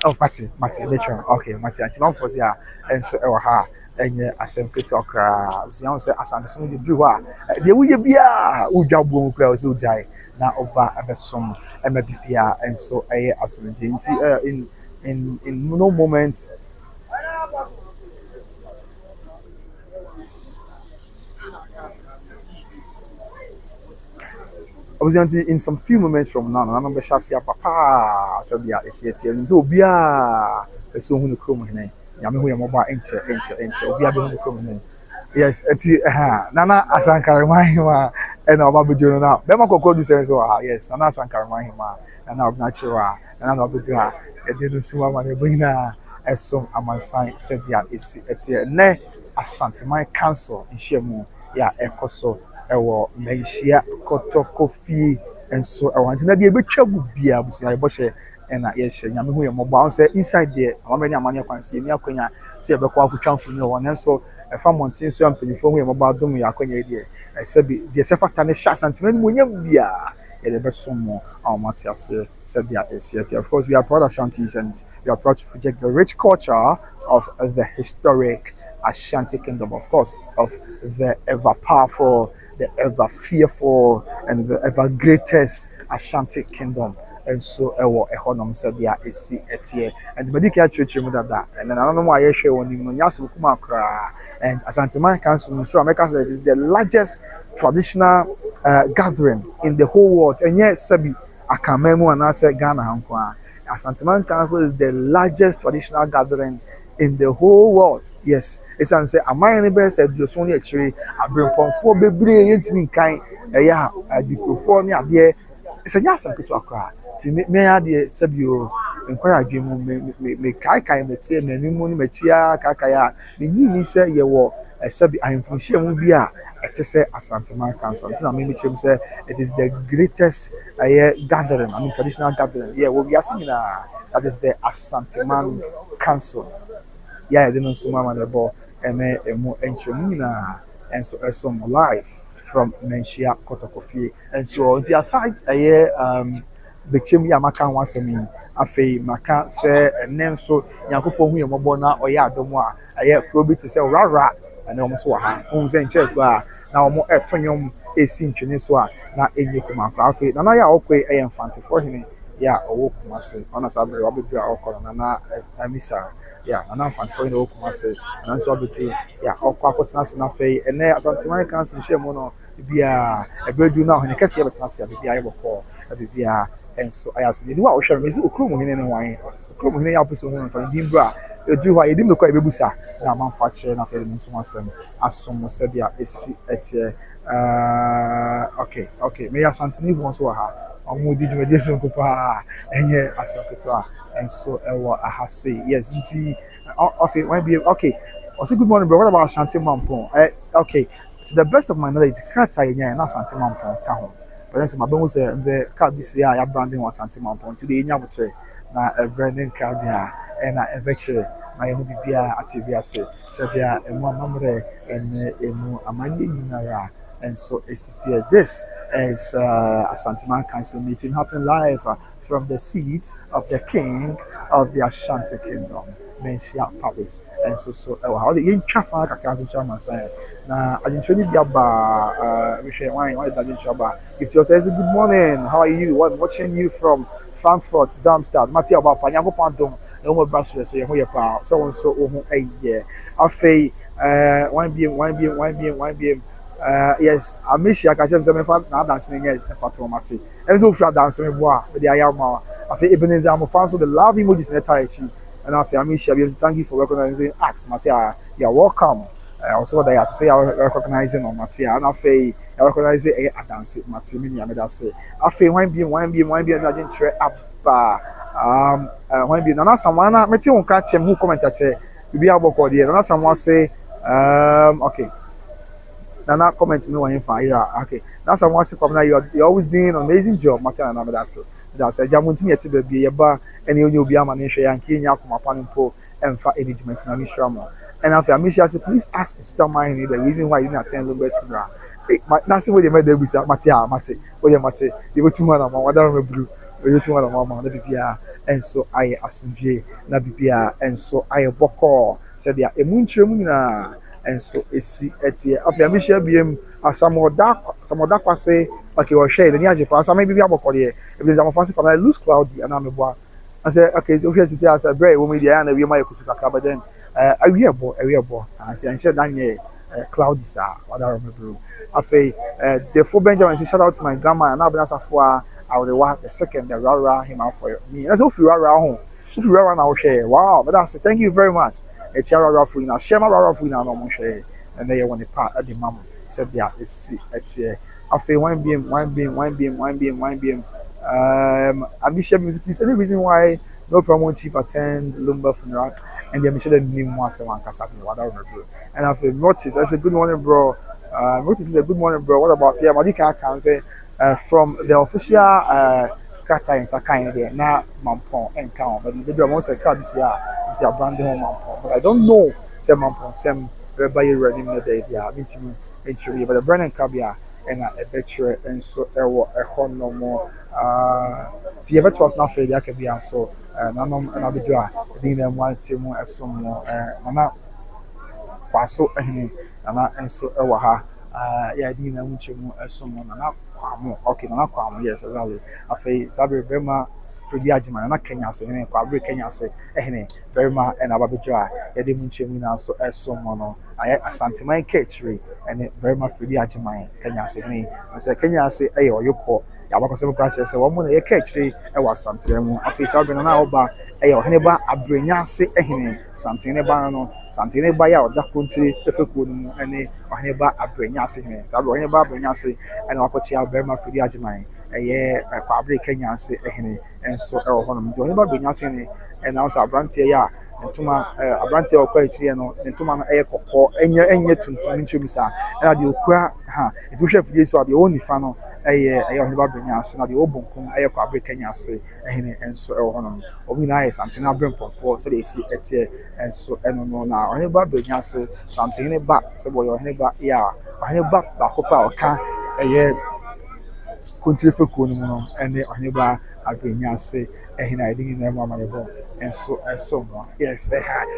Speaker 1: Oh, Mati. Metro. Okay, Mati. I'm for the and so ha. And assembly to okra. So you say asante somebody do wa. The we bia. Uja bo cry so jai. Na oba abesom. Bia and so asante. In no moments. I was in some few moments from now, and I'm be shasia papa said ya esi so bia so hu no krom hene ya me hu ya moba enche obia be hu no krom hene Yes, eti Nana Asankarima and Obabudu now. Bema Koko do sense yes, Nana Asankarima, Nana Obnachua, Nana Obudua, and didn't sue my brina as some Amansan said ya is eti ne Asanteman Council in Shemu, ya Ekoso, Ewo, Manhyia, Kotoko fee, and so I want to be a bit trouble be able to Boshe and yes, Yamu, your mobile say inside there, how many money points in your Quenya, say about Quaku from your one and so. Ɛfa mmɔnten so ampanyinfoɔ ho yɛ mɔbɔ adom yɛ akɔnya deɛ ɛsɛ bi deɛ sɛ fata ne hyɛ asantema no mu onyam bia yɛde bɛsom mo a wɔn ate ase sɛdeɛ ɛsi ɛte. Of course, we are proud Ashantis and we are proud to project the rich culture of the historic Ashanti Kingdom, of course, of the ever powerful, the ever fearful, and the ever greatest Ashanti Kingdom. And so ɛwɔ ɛhɔnom sɛdeɛ ɛsi ɛteɛ and mɛdi ka akyerɛkyerɛ mu dada and then anam a yɛhwɛ wɔn nim no nyase bukuma koraa and Asanteman Council nso a mɛka sɛ it is the largest traditional gathering in the whole world ɛnyɛ sɛbi akaman mu anaasɛ Ghana ha nko a Asanteman Council is the largest traditional gathering in the whole world. Yes, esan sɛ aman ne bɛyɛ sɛ aduoson ne akyire abrempɔnfoɔ bebree yɛntumi nkan ɛyɛ a adikurofoɔ ne adeɛ sɛ nyɛ asɛm ketewa koraa. Me ade sabio enkwaya adwemu me kai metie n'animu ne matia kai a me nyini sɛ yɛwɔ sabi ahemfonhyia mu bi a ɛte sɛ Asanteman Council nti na me kyerɛ sɛ it is the greatest gathering, I mean traditional gathering. Yeah, we are seeing that is the Asanteman Council. Yeah, they know so mama the ball and emu enchemu na and so some live from Manhyia Kotokofi and so on the side Bechem ya maka ho asɛm afei maka sɛ ɛnɛ nso Nyankopɔn hu yɛ mmɔbɔ na ɔyɛ adom a ɛyɛ kuro bi te sɛ rara ɛna wɔn nso wɔ ha ohun sɛ nkyɛn kuro a na wɔn ɛtɔ nnwom esi ntwene so a na enye kuma akora afei nana yɛ a ɔkɔ ɛyɛ mfantefoɔ hene yɛ a ɔwɔ Kumase ɔna saa bere wabɛduru a ɔkɔ no nana amisa yɛ nana mfantefoɔ hene ɔwɔ Kumase nana nso wabɛduru yɛ ɔkɔ akɔtena ase na afei ɛnɛ Asanteman Council hyɛ mu no bia ɛbɛduru na ɔhene kɛseɛ bɛtena ase a bibia yɛ bɔkɔ bibia. And so I asked me, do what shall Miss Okrum in wine? Okrum in the opposite one from Dimbra. You do what you didn't look like Babusa. Now, manufacturer and affair in someone as someone said, yeah, it's okay. May I Santini once were her. I'm with the mediation papa and yeah, as a and so I have say, yes, okay, might be okay. Also, good morning, bro. What about Asanteman? Okay, to the best of my knowledge, can't I? Yeah, not Asanteman. But then my boss said, "Can't be say I branding was Asanteman today. You know na branding crowd here and I eventually my home be at TV say so there and one number and amani yinara and so it's here. This is Asanteman Council meeting happening live from the seat of the king of the Ashanti Kingdom, Manhyia Palace. And so how the in Chafa Council chairman say na I didn't really be about why didn't chaba. If you say good morning, how are you? What watching you from Frankfurt, Darmstadt, Matthew about Panyago Pandom, no more bachelor say who your so and so a year. Afei one BM yes, I miss you. I can say now dancing yes, Fatomati. And so for dancing with the Ayama. Afei Ebenezer I'm fans of the love emojis net and after I miss you, thank you for recognizing acts, Matia. You're welcome. Also, what I have to say, I recognizing on Matia, and after I recognize it, I dance it, Matimini, I made say. After one be, and I didn't try up. One be, and someone, Matty won't catch him who commented, you be able to and someone say, okay. Nana comment no one fire. Okay. Now someone say, come now, you're always doing an amazing job, Matia, and I say. That's a Jamuntin yet to be a bar, and you'll be a manager and Kenya come upon him and for engagement in a Mishram. And after Amisha said, please ask Mr. Mine the reason why you didn't attend Lumba's funeral. That's what they made with Mate, William Mate, they were 200 whatever blue, we were 200 mamma, the BPR, and so I asked J, Nabipia, and so I a boko said, yeah, a moonchumina, and so it's at the after Amisha BM. Some more dark say like you were shade and Yajipa, maybe we have a career. If there's a fancy come, I lose cloudy and I'm a boy. I said, okay, so here's the say, very woman, and we might Kusaka, but then a real boy, and said, Daniel, cloudy, sir, what I remember. I say, the four Benjamin, shout out to my grandma and Abnasa for I would want the second, the rara him out for me. That's if you are home. If you are on our share, wow, but that's it. Thank you very much. A chair rara for now, share my rara for now, no more share. and they want the part at the mom said yeah it's here after one beam Abisha music is any reason why no promote chief attend Lumba funeral and the Michelle name once one Casapi, whatever. And after notice, that's a good morning, bro. Notice is a good morning, bro. What about yeah, Madika can say from the official kata in Sakai there, now Mampon and count, but the drama was a card this year, it's a brand new Mampon. But I don't know, say Mampon, some everybody ready in the day, yeah, meeting entry, but the Brennan Cabia and a better and so a horn no more. The better was not fair, there can be so, Nanom and Abidra, being them one team as some more, Nana Paso, and so Ewaha. Yeah, didn't know as someone okay, not Kwamo, yes, exactly. I say Sabi Bema Fridi Ajiman, not Kenya say, and Kwabri Kenya say, Berma and Ababidra, Edim Chimina so as someone. I Asanteman Catchery and Berma Fridi Ajiman, Kenya say, I say Kenya say, or you call. Yabakosem kwache se wo mo na ye catchery e wa santere mu afisa obi na oba e yo heneba abrenya se ehene santere ba no santere ba ya oda kontiri efeku no ene heneba abrenya se hene sabe heneba abrenya se ene wakochi aberma fidi agiman ye kwa abre Kenya se ehene enso e wo hono nti heneba abrenya se hene ene also abrantie ya ntuma abrantie okwa echi no ntuma no eye kokko enye tuntum nchi bisa ena de okwa ha etu hwe fidi so ade oni fa no aye heneba abrenya se na de obonkum aye kwa abre Kenya se ehene enso e wo hono obi na aye santena abrempon for so dey see etie enso eno no na heneba abrenya se santene ba se boyo heneba ya heneba ba kopa oka aye kontri feku no no ene heneba abrenya se ehina idin na ma manebo enso mo yes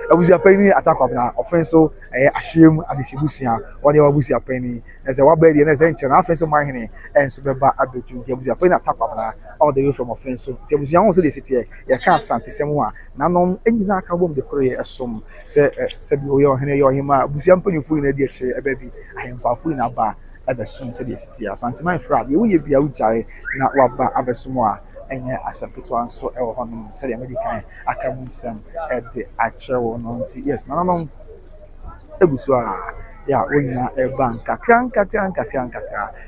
Speaker 1: abusi apani attack up na offense so ahyem adesibusia wode wabusi apani ese wabedi na ese nche na offense ma hene enso beba abetu nti abusi apani attack up na all the way from offense so nti abusi anwo so dey sit here ye ka asante semu a na no enyina aka bom de kore esom se bi oyo hene yo hima abusi ampani fu na di akire eba bi ahempa fu na ba abesom se dey sit here Asanteman fra ye wo ye bia ujare na waba abesom a enye asempetwa nso ewo hono se de medical akamunsem de achewo no nti yes na no ebusu a ya wonna banka kranka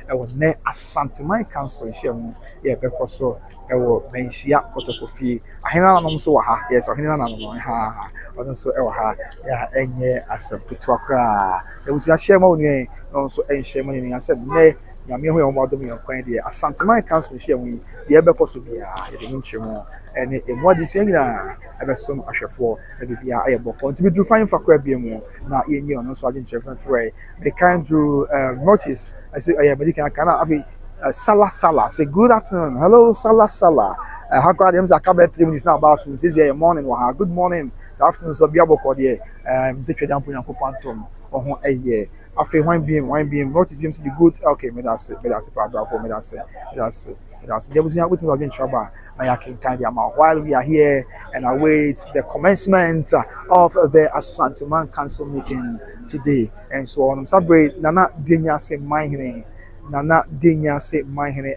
Speaker 1: ewo ne Asanteman council hwem ye bekoso ewo Manhyia kotokofie ahena no so wa ha yes ahena na no ha ono so ewo ha ya enye asempetwa kra ebusu a share ma wonu no so enhye ma ni asem ne nyame ho yo modom yo kwan de Asanteman council hwem de ebekoso bia ye de nchemu ene emwadi so nyina ebesom ahwefo na bibia aye boko nti bidru fine fakwa bia mu na ye nyi ono so ade nchefan free they can do notice I say aye medical kana afi Sala say good afternoon hello Sala how crowd them zakaba 3 minutes now about since this year morning wa good morning this afternoon so bia boko de mzekwe dampo yankopantom ohun eye afi one beam notice beam say the good okay me that say bravo me that say there was nothing to be in trouble I can kind of while we are here and await the commencement of the Asanteman council meeting today and so on celebrate nana dinya say Manhyia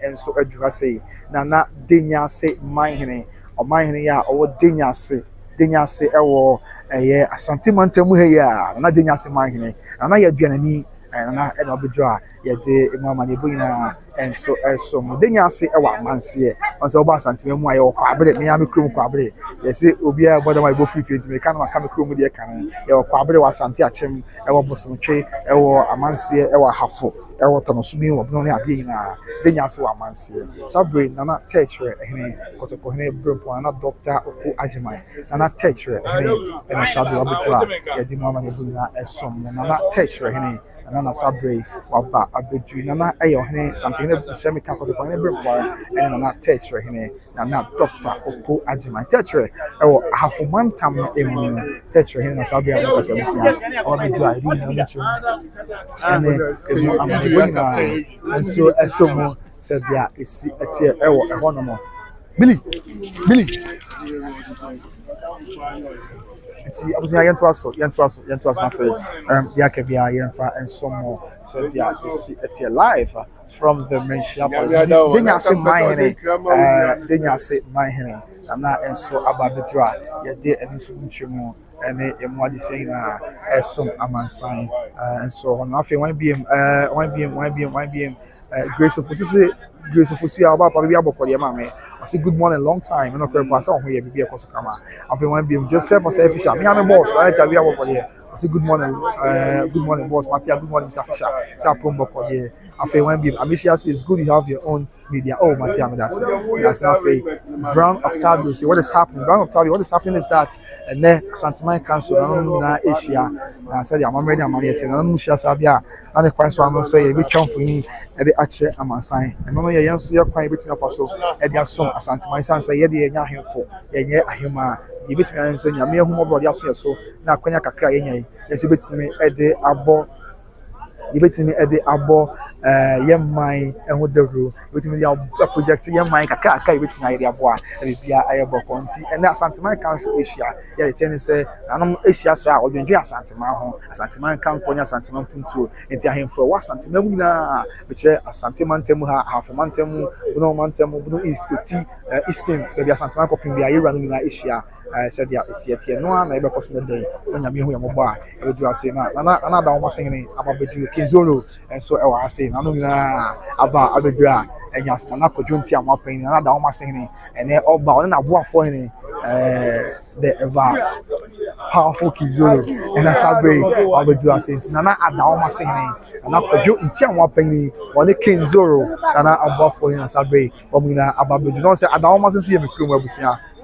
Speaker 1: and so adura say nana dinya say Manhyia or Manhyia or dinya say ewo Asanteman temu he ya nana dinya say Manhyia nana ya duanani na e no bedra ye de emama ne boyina enso mo denya se e wa manse on se oba Asanteman mu aye okwa abre me ya me krom kwa abre ye se obi a boda mai bo free free ntime kan ma ka me krom de kan ye okwa abre wa Asante achem e wo bosomtwe e wo amanse e wa hafo e wo tono so bi wo no ne ade nyina denya se wa manse sabre nana techre ehne kotoko hene brempo na doctor oku ajiman nana techre ehne na sabre abutwa ye di mama ne boyina esom nana techre ehne nana sabre waba abedu nana ayo hene something na semi kapo ko ne brempo and nana techre hene nana doctor oku ajiman techre ewo hafoman tam emu techre hene na sabre abutwa se busia abedu ai di na chu ene amani and so mo said ya isi etie ewo eho no mo Billy Iti abusia yentu aso na fe ya ke bia yenfa ensomo said ya isi etie live from the Manhyia denya se Manhyia na enso ababedra ye de enso nchemu ene emwadi fe na esom amansan and so on. After YBM, Grace of Fusi, Grace of Fusi, about Pabia Bokoya Mame. I say good morning, long time. I'm not going to pass on here, be a Kosakama. After YBM, Joseph for selfish. Me, I'm a boss, right? I say good morning, boss. Matia, good morning, Mr. Fisher. Sapum Bokoye. After YBM, Amicia says, good you have your own media. Oh, Matia, that's not fair. Brown Octavio say, what is happening? Brown Octavio, what is happening is that, and then Asanteman Council, Asia, I said, I'm ready, I'm yet, and I'm sure Sabia, and the price one will say, we come for you at the Archer, I'm a sign. And Mamma, you're quite between of us, and your son, Asanteman, say, yeah, you're here for, yeah, Huma, you bet me and say, you're mere home body, so now Quenya Kaka, as you bet me at the abo. You bet me at the abo, young mine and with the rule. You bet me the project, young mine, Kaka, you bet me idea boy, and be a Conti, and that's Asanteman Council Asia. Yeah, the tennis say, I'm Asia, sir, or you enjoy Asanteman, Asanteman Camp, Asanteman Punto, and tell him for what Santemuna, which Asanteman Temuha, half a mantemu, no mantemu, no east, Eastern, maybe Asanteman copying the Iran Asia. I said, yeah, it's yet here. No one ever cost me the day. So, I'm here, mobile. I would just say, another almost saying about the Kinzolo, and so I was saying, I know about Abedra, and just an opportunity. I'm up in another almost saying, and they're all about a war for any the ever powerful Kinzolo, and I said, Abedra saying, Nana, I'm almost saying. And I could in Tiawa Penny or the King Zoro, and I above for him as I be, or about the don't say, I almost see him a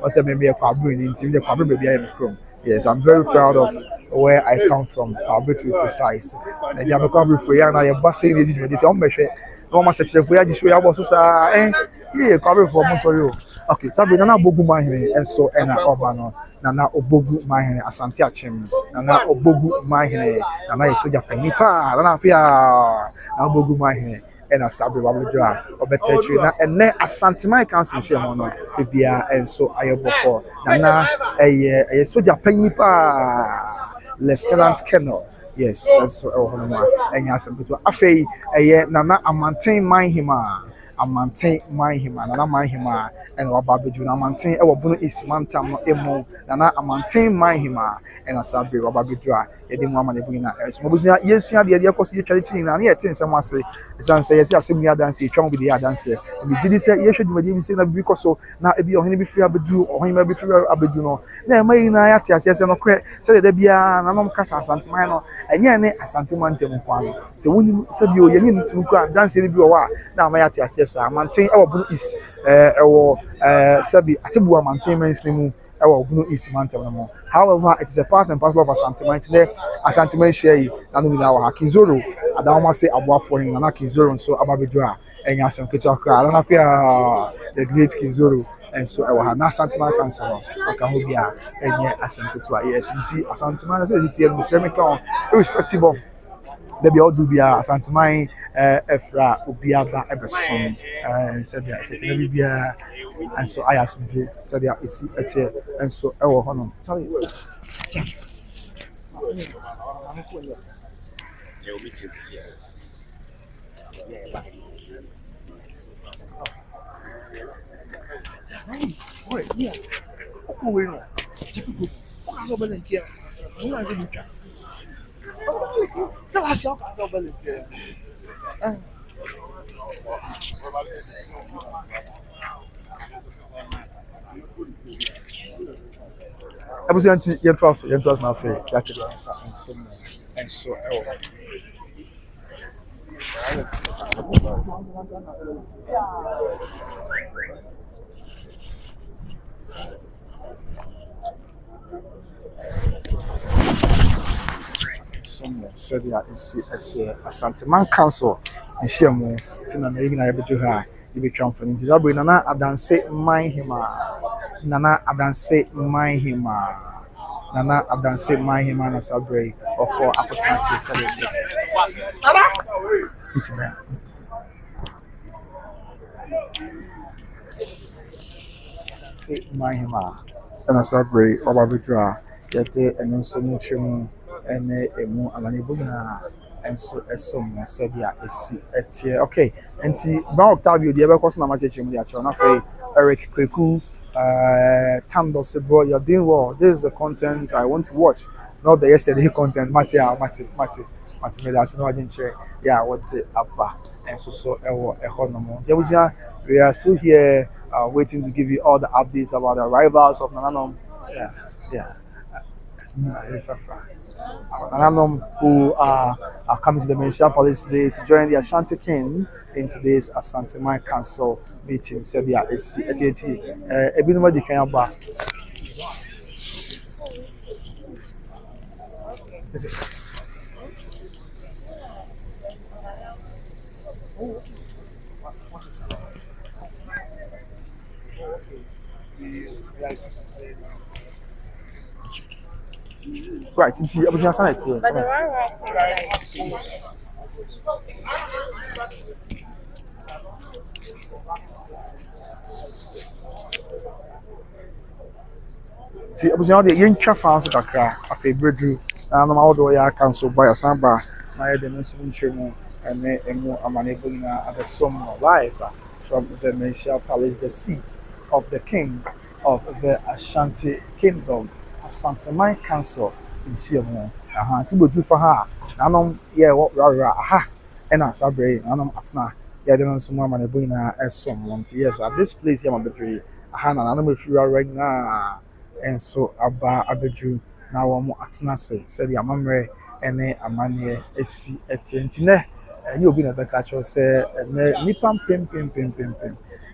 Speaker 1: or say maybe a Kabru in the Kabru maybe I am a chrome. Yes, I'm very proud of where I come from, Kabru to be precise. And you have a Kabru for you, and I am busting this on my share. Almost such a way I just show you about yeah, Kabru for Monsorio. Okay, so we don't have Bogu Mahine and so and Obano. Nana Obogu Mahine, Asante Achim, Nana Obogu Mahine, Nana Soja Penipa, Nana Pia, Obogu Mahine. And a Sabri Wabudra or better and then a Asanteman Council Shamono, Bibia, and so I have before Nana a soldier Penipa, Lieutenant Colonel. Yes, that's so and yes, I'm good to Afe, a Nana, I maintain my hima. I maintain my hima, Nana my hima, and Wababiju, I maintain our Bunu East Mantam Emo, Nana, I maintain my hima, and a Sabri Wababidra, Edim Mamma Buna, as Mobuzia, yes, you have the idea because you're trading, and yet, someone say, San says, yes, you are dancing, you can't be the dancer. To be Jiddy said, you should be saying that because so now if you're be free Abedu or he may be free Abeduno. Then may I yes, no credit, so there be an Casa Santimano, and Yan Asanteman Temuquan. So when you said you need to go and dance in the Bua, now my yes, I maintain our Blue East, or Sabi, Atibua maintainments name. Our Blue East Mantam. However, it is a part and parcel of Asanteman today. Asanteman share, and we our Kinzoro. I don't want to say about for him, and Kinzoro, and so Ababidra, and Yasan Kitaka. I don't have the great Kinzoro, and so I will have not Asanteman Council. I can hold ya, and yet Asantetua, yes, and see Asanteman says it's here in the semicolon, irrespective of maybe all do be Asanteman, Efra, Ubiaba, Eberson, and said, yes, it be and so I asked me, so they are and so I will honor. Tell you. Wait, yeah. Oh, we know. What's over here? You are saying, oh, so what's your over here? I was going to get 12 now for and so someone said that it's a Asanteman Council and share more to Nana able to her. You become for Nizabri Nana Adanse Manhyia. Nana Adanse Manhyia. Nana Adanse Manhyia Nasabre or for Akosua State. It's bad. Say Manhyia. And Nasabre or Babidra. Yet and also Muchum and a more Alanibuna. And so as someone said, yeah, it's okay. And see, Brown Octavio, the ever question I'm teaching the actual Eric Kweku, Tando said, bro, you're doing well. This is the content I want to watch, not the yesterday content. Mate. Matimeda ase na wadwen kyerɛ yɛ a wɔde aba nso so ɛwɔ ɛhɔ nom. Nti abusua, we are still here waiting to give you all the updates about the arrivals of Nananom. Yeah, yeah. Nananom who are coming to the Manhyia Palace today to join the Ashanti King in today's Asanteman Council meeting. Said yeah, it's ebinom di kan aba. Right, nti abusua sana tie. Nti abusua de yɛntwa fa nso kakra afei bredu na no ma wodo yɛ council by asamba na yɛ de no nso ntwe mu ene emu amanebo nyina abesom live from the Manhyia Palace, the seat of the king of the Ashanti Kingdom, Asanteman Council in Chiamu. Nti bodu fa ha nanom yɛ wɔ rara aha ɛna sabre nanom atena yɛ de no nso mu amanebo nyina ɛsom nti yes at this place yɛ ma bebre aha na nanom efi rara nyina enso aba abedru na wɔn atena se sɛde amammerɛ ɛne amanneɛ esi ɛte nti nɛ ɛnyɛ obi na bɛka kyerɛ sɛ ɛnɛ nipa pem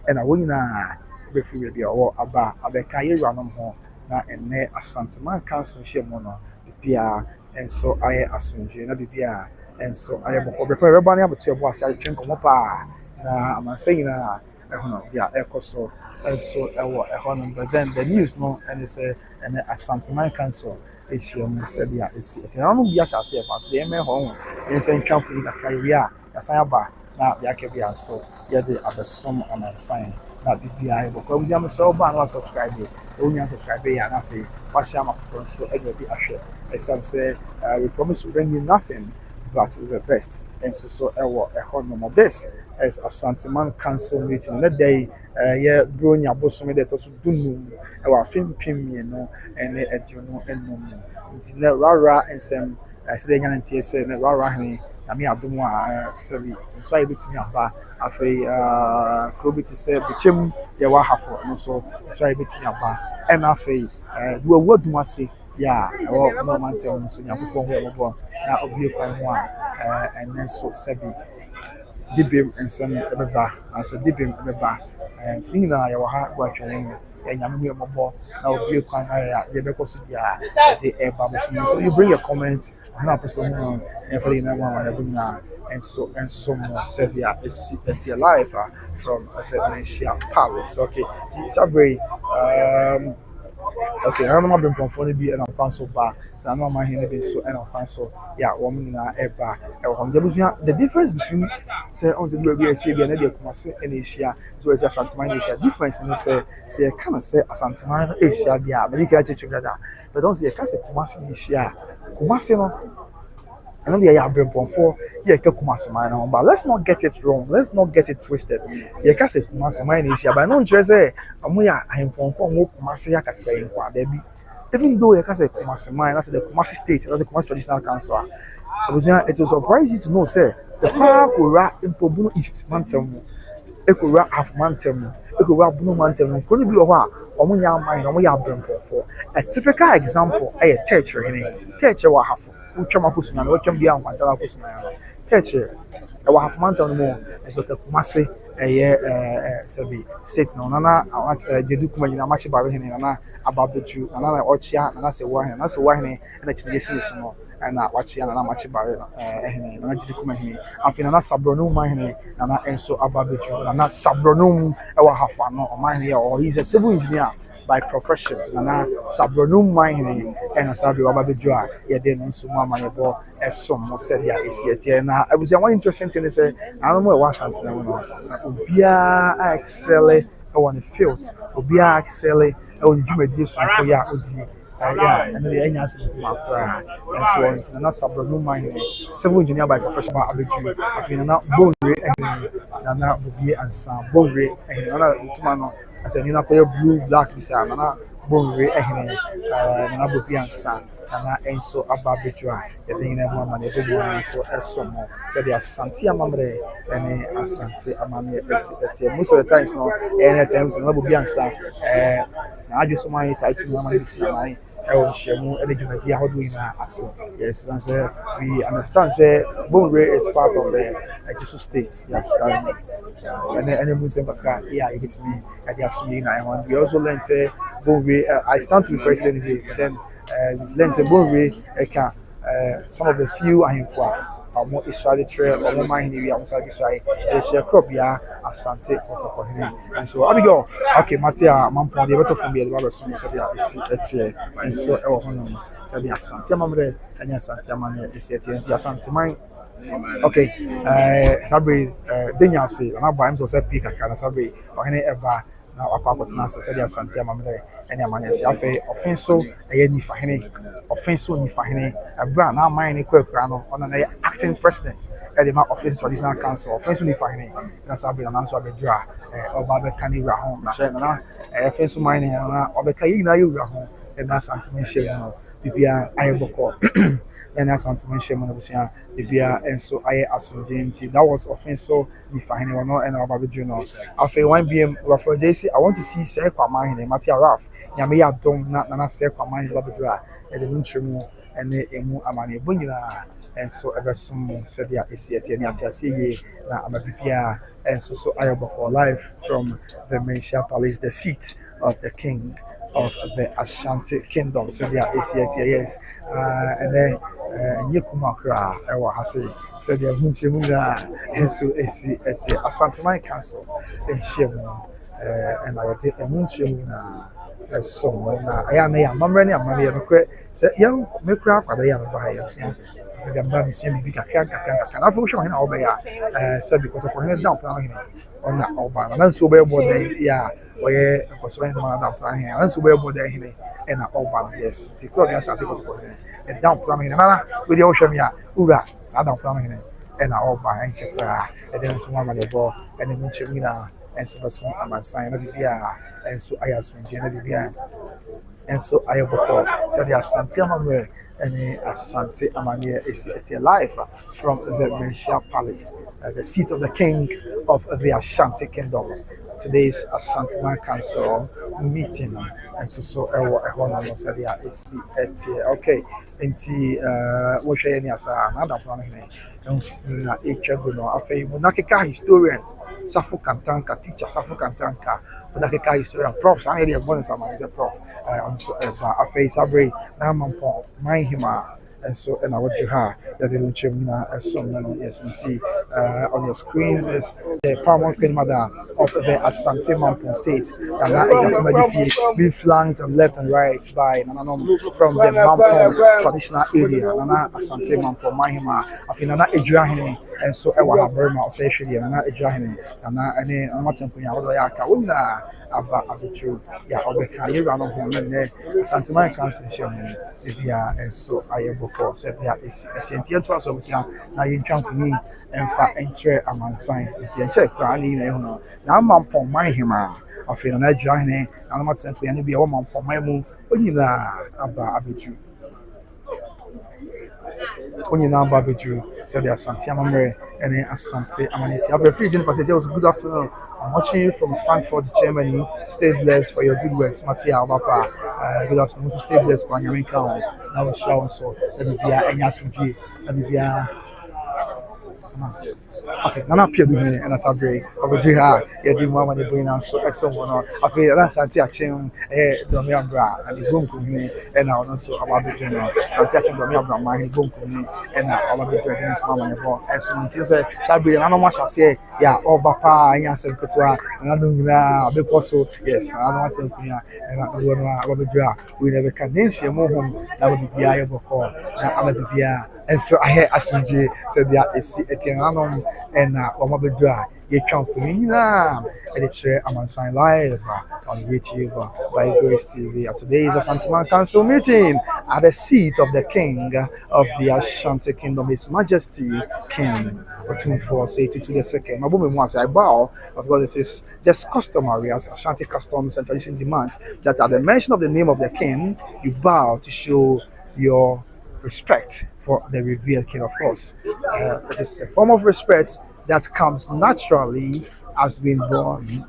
Speaker 1: ɛna wɔn nyinaa bɛfi baabi a wɔwɔ aba abɛka yɛwuranom ho na ɛnɛ Asanteman Council hyɛ mu no bibia enso ayɛ asomdwe na bibia enso ayɛ bɔkɔ bɛfɛ bɛba ne abɛto ɛbɔ ase atwe nkɔmɔ paa na amansa nyinaa ɛho no deɛ ɛkɔ so enso ɛwɔ ɛhɔ no but then the news no ɛne sɛ ɛnɛ Asanteman Council ahyia mu sɛdeɛ esi ɛte na ɔno bi ahyɛ ase ɛfa to deɛ ɛmɛ hɔ ho ɛnsɛ ntwafo yi kakra yi a yɛsan aba na yɛaka bi aso yɛde abɛsom amansan na bibia ɛbɔkɔ abusua mo sɛ ɔba na wasubscribe sɛ wonya subscribe yɛ na afei wahyɛ ama foforɔ nso ɛde bi ahwɛ ɛsiane sɛ we promise to bring you nothing but the best nso so ɛwɔ ɛhɔ nom this is Asanteman Council meeting na day yɛ bronya bosom de to so dunum ɛwɔ afempem mmienu ɛne aduonu enum nti na rara nsɛm ɛsɛ de nya ntie sɛ na rara hene na me adom a sɛbi nso ayɛ betumi aba afei krobi te sɛ bechem yɛ wɔ ahafo no so nso ayɛ betumi aba ɛna afei duawu adum ase ya ɛwɔ no mantam nso nyafofo ho ɛbɔbɔ na obie kwan ho a ɛnɛ so sɛbi dibem nsɛm ɛbɛba asɛ dibem ɛbɛba nti nyinaa yɛwɔ ha guatwene mu ɛnyame mu ɛbɔbɔ na obie kwan ayɛ yɛbɛkɔ so bia de ɛba mo so you bring your comment na person no ɛfɛ yi na ma ma ɛbɔ nyinaa enso mo sɛbia esi ɛti live from the Manhyia Palace. Okay, sabre okay, I don't know about Pomfoni be and Panso bar, so I know my hand be so and Panso, yeah, woman in our bar. The difference between say on the Baby say be another Kumasi and Asia, so as a Santaman Asia difference in say I cannot say a Santaman Asia, yeah, but you can't check that. But don't say a Casa Kumasi Asia, Kumasi no. And then you bring for yeah, Kumasi mine, but let's not get it wrong. Let's not get it twisted. Yeah, Casa Kumasi mine Asia, but no just say Amuya, I am from Kumasi Yaka kwa debi. Even though you can say Kumasi mine, that's the Kumasi state, that's the Kumasi traditional council. It will surprise you to know, say the park will rap in Pobuno East Mantam, Ekura half Mantam, Ekura Bunu Mantam, couldn't be a while. Omuya mine, Omuya bring for a typical example, a teacher wa half. Uchama kusuma na wacham bia nkwantala kusuma ya teche e wa half month on mo so ka Kumasi sebi state na nana jedu kuma nyina machi ba hene na ababetu na ochia na se wa hene na chide sine so no na wachia na machi ba hene na jedu kuma hene afina na sabrono ma hene na enso ababetu na sabrono e wa half no o ma hene or he's a civil engineer by profession na sabronum mine and sabi wababedwa ye de no nso mama ye bo esom mo se dia esietie na abusia one interesting thing is anomo e Asanteman no obia excel e won the field obia excel e won dwumadi so ko ya odi yeah and the enya se ma kra and so on na sabronum mine civil engineer by profession ba abedu afina na bonre na obia ansa bonre na ntuma no as a nina blue black bisa na bonre ehene na bobi ansa Nana Enso Ababidra, the Dina Mamma, the big one, so Esomo, said the Asante Amamre, and Asante Amami, most of the times, no, any times, and will be answer. I just want to title Mamma this night. I share more energy. How do we know? Yes, and say we understand. Say Bonre is part of the Jesus states. Yes, and then any Muslim background. Yeah, it gets me. I guess me. We also learn say Bonre. I stand to be president anyway, but then we've learned say Bonre. Some of the few are in for. More Israeli trail or more mine here. I'm sorry, sorry. Share crop ya Asante Kotokohene. And so Abigo, okay, Matia, Mampo, the better from the other son, so they are and so so the Asante Mamre and Asante Man is yet the Asante mine. Okay, Sabri, Dignitary, and I buy him so say pick a can Sabri or any ever. Now, a papa to Nasa said, Asanteman, and a man at Yafe, offenso, a yenny fahine, offenso, ni fahine, a brand, now mine, equal on an acting president, at the office traditional council, offenso, ni fahine, and as I've been announced by the draw, or Baba Candy Rahon, offenso mining, or the Kaina Rahon, and that's Asanteman, Bibia, I have and as Asanteman Shaman of Sia, Bibia, and so I asked for that was offenso, ni fahine, or not, and our Baby Juno. After 1 p.m. for JC, I want to see Serwaa mine and Matia Raf. Yamia don't not Serwaa mine Labadra, and the Winchemu and the Emu Amani Bunila, and so ever soon said ya is yet any Atia na Amabipia, and so Ayaboko live from the Manhyia Palace, the seat of the king of the Ashanti Kingdom. So yeah, is yet yes, and then Yekumakra, Hasi. So the Hunchimuna, and so it's a Asanteman Council in Shemu, and I did a Munchimuna. So I am a mamma, money, and a say, young Mikra, but I am by him. The man is saying, Big can I function in Albaya? Said because of her down planning on that Alba, and that's where yeah, where was when down planning, and that's where there and Alba, yes, the progress I think and down planning with the ocean, yeah, Ura, I don't planning and Alba, and check and then someone on the ball, and then Chimina, and so soon I'm a sign of the and so I asked from Jenna, and so I have a said the Asanteman. And Asante Amania is live from the Manhyia Palace, the seat of the king of the Ashanti Kingdom. Today's Asanteman Council meeting, and so okay. What shall I say? Another one, na echaguno. Afei, munakeka historian. Safu Kantanka, teacher Safu Kantanka, munakeka historian. Prof, I need a bonus. I'm a prof. I'm so afei sabre na mampo Manhyia. And so, and I would you have that they don't yes, and see on your screens is the paramount queen mother of the Asanteman state, and that being flanked on left and right by Nananom from the Mampon traditional area, Nana Asanteman, Manhyia, Afinana Edrahine, and so Ewa Burma, essentially, and Nana Edrahine, and I'm not saying Yaka, Abitu, Ya Obeka, you run on home, and Asanteman Council, and so I am before said there is a 20 to us of now you come for me and for entry a man sign. It's a check, now I'm upon Manhyia. I feel an edge, and I'm not sent to any be a woman for my move when you are about Abitu. When you now Babitu, said there Asanteman and Asante Amaniti. I've a free passage. Good afternoon. I'm watching you from Frankfurt, Germany. Stay blessed for your good works, Matia Albapa. Good afternoon. So stay blessed for your income. Now show so let me be any ask me. Let me be okay, Nana Pia and a subject of a dream. You do more when you bring us someone. Okay, that's Antiachim, Domiabra, and the Bunkum, and also about the general. Santiachim Domiabra, my Bunkum, and all of the dragons, Mamma, as soon as Sabri, and I much I say, yeah, all Papa, and Yasan Kutua, and I don't know, the apostle, yes, I don't want to be and I don't know about the draft. We never can see more home, that would be able to call, and I'm a and so I had Asmj said that is Etienne and Omabedra. You come for me now, and it's a sign live on YouTube by Grace TV. Today's Asanteman Council meeting at the seat of the king of the Ashanti Kingdom, His Majesty King Otumfuo Osei to the second. My woman wants I bow, of course, it is just customary as Ashanti customs and tradition demand that at the mention of the name of the king, you bow to show your respect for the revered king, of course. It is a form of respect that comes naturally as being born.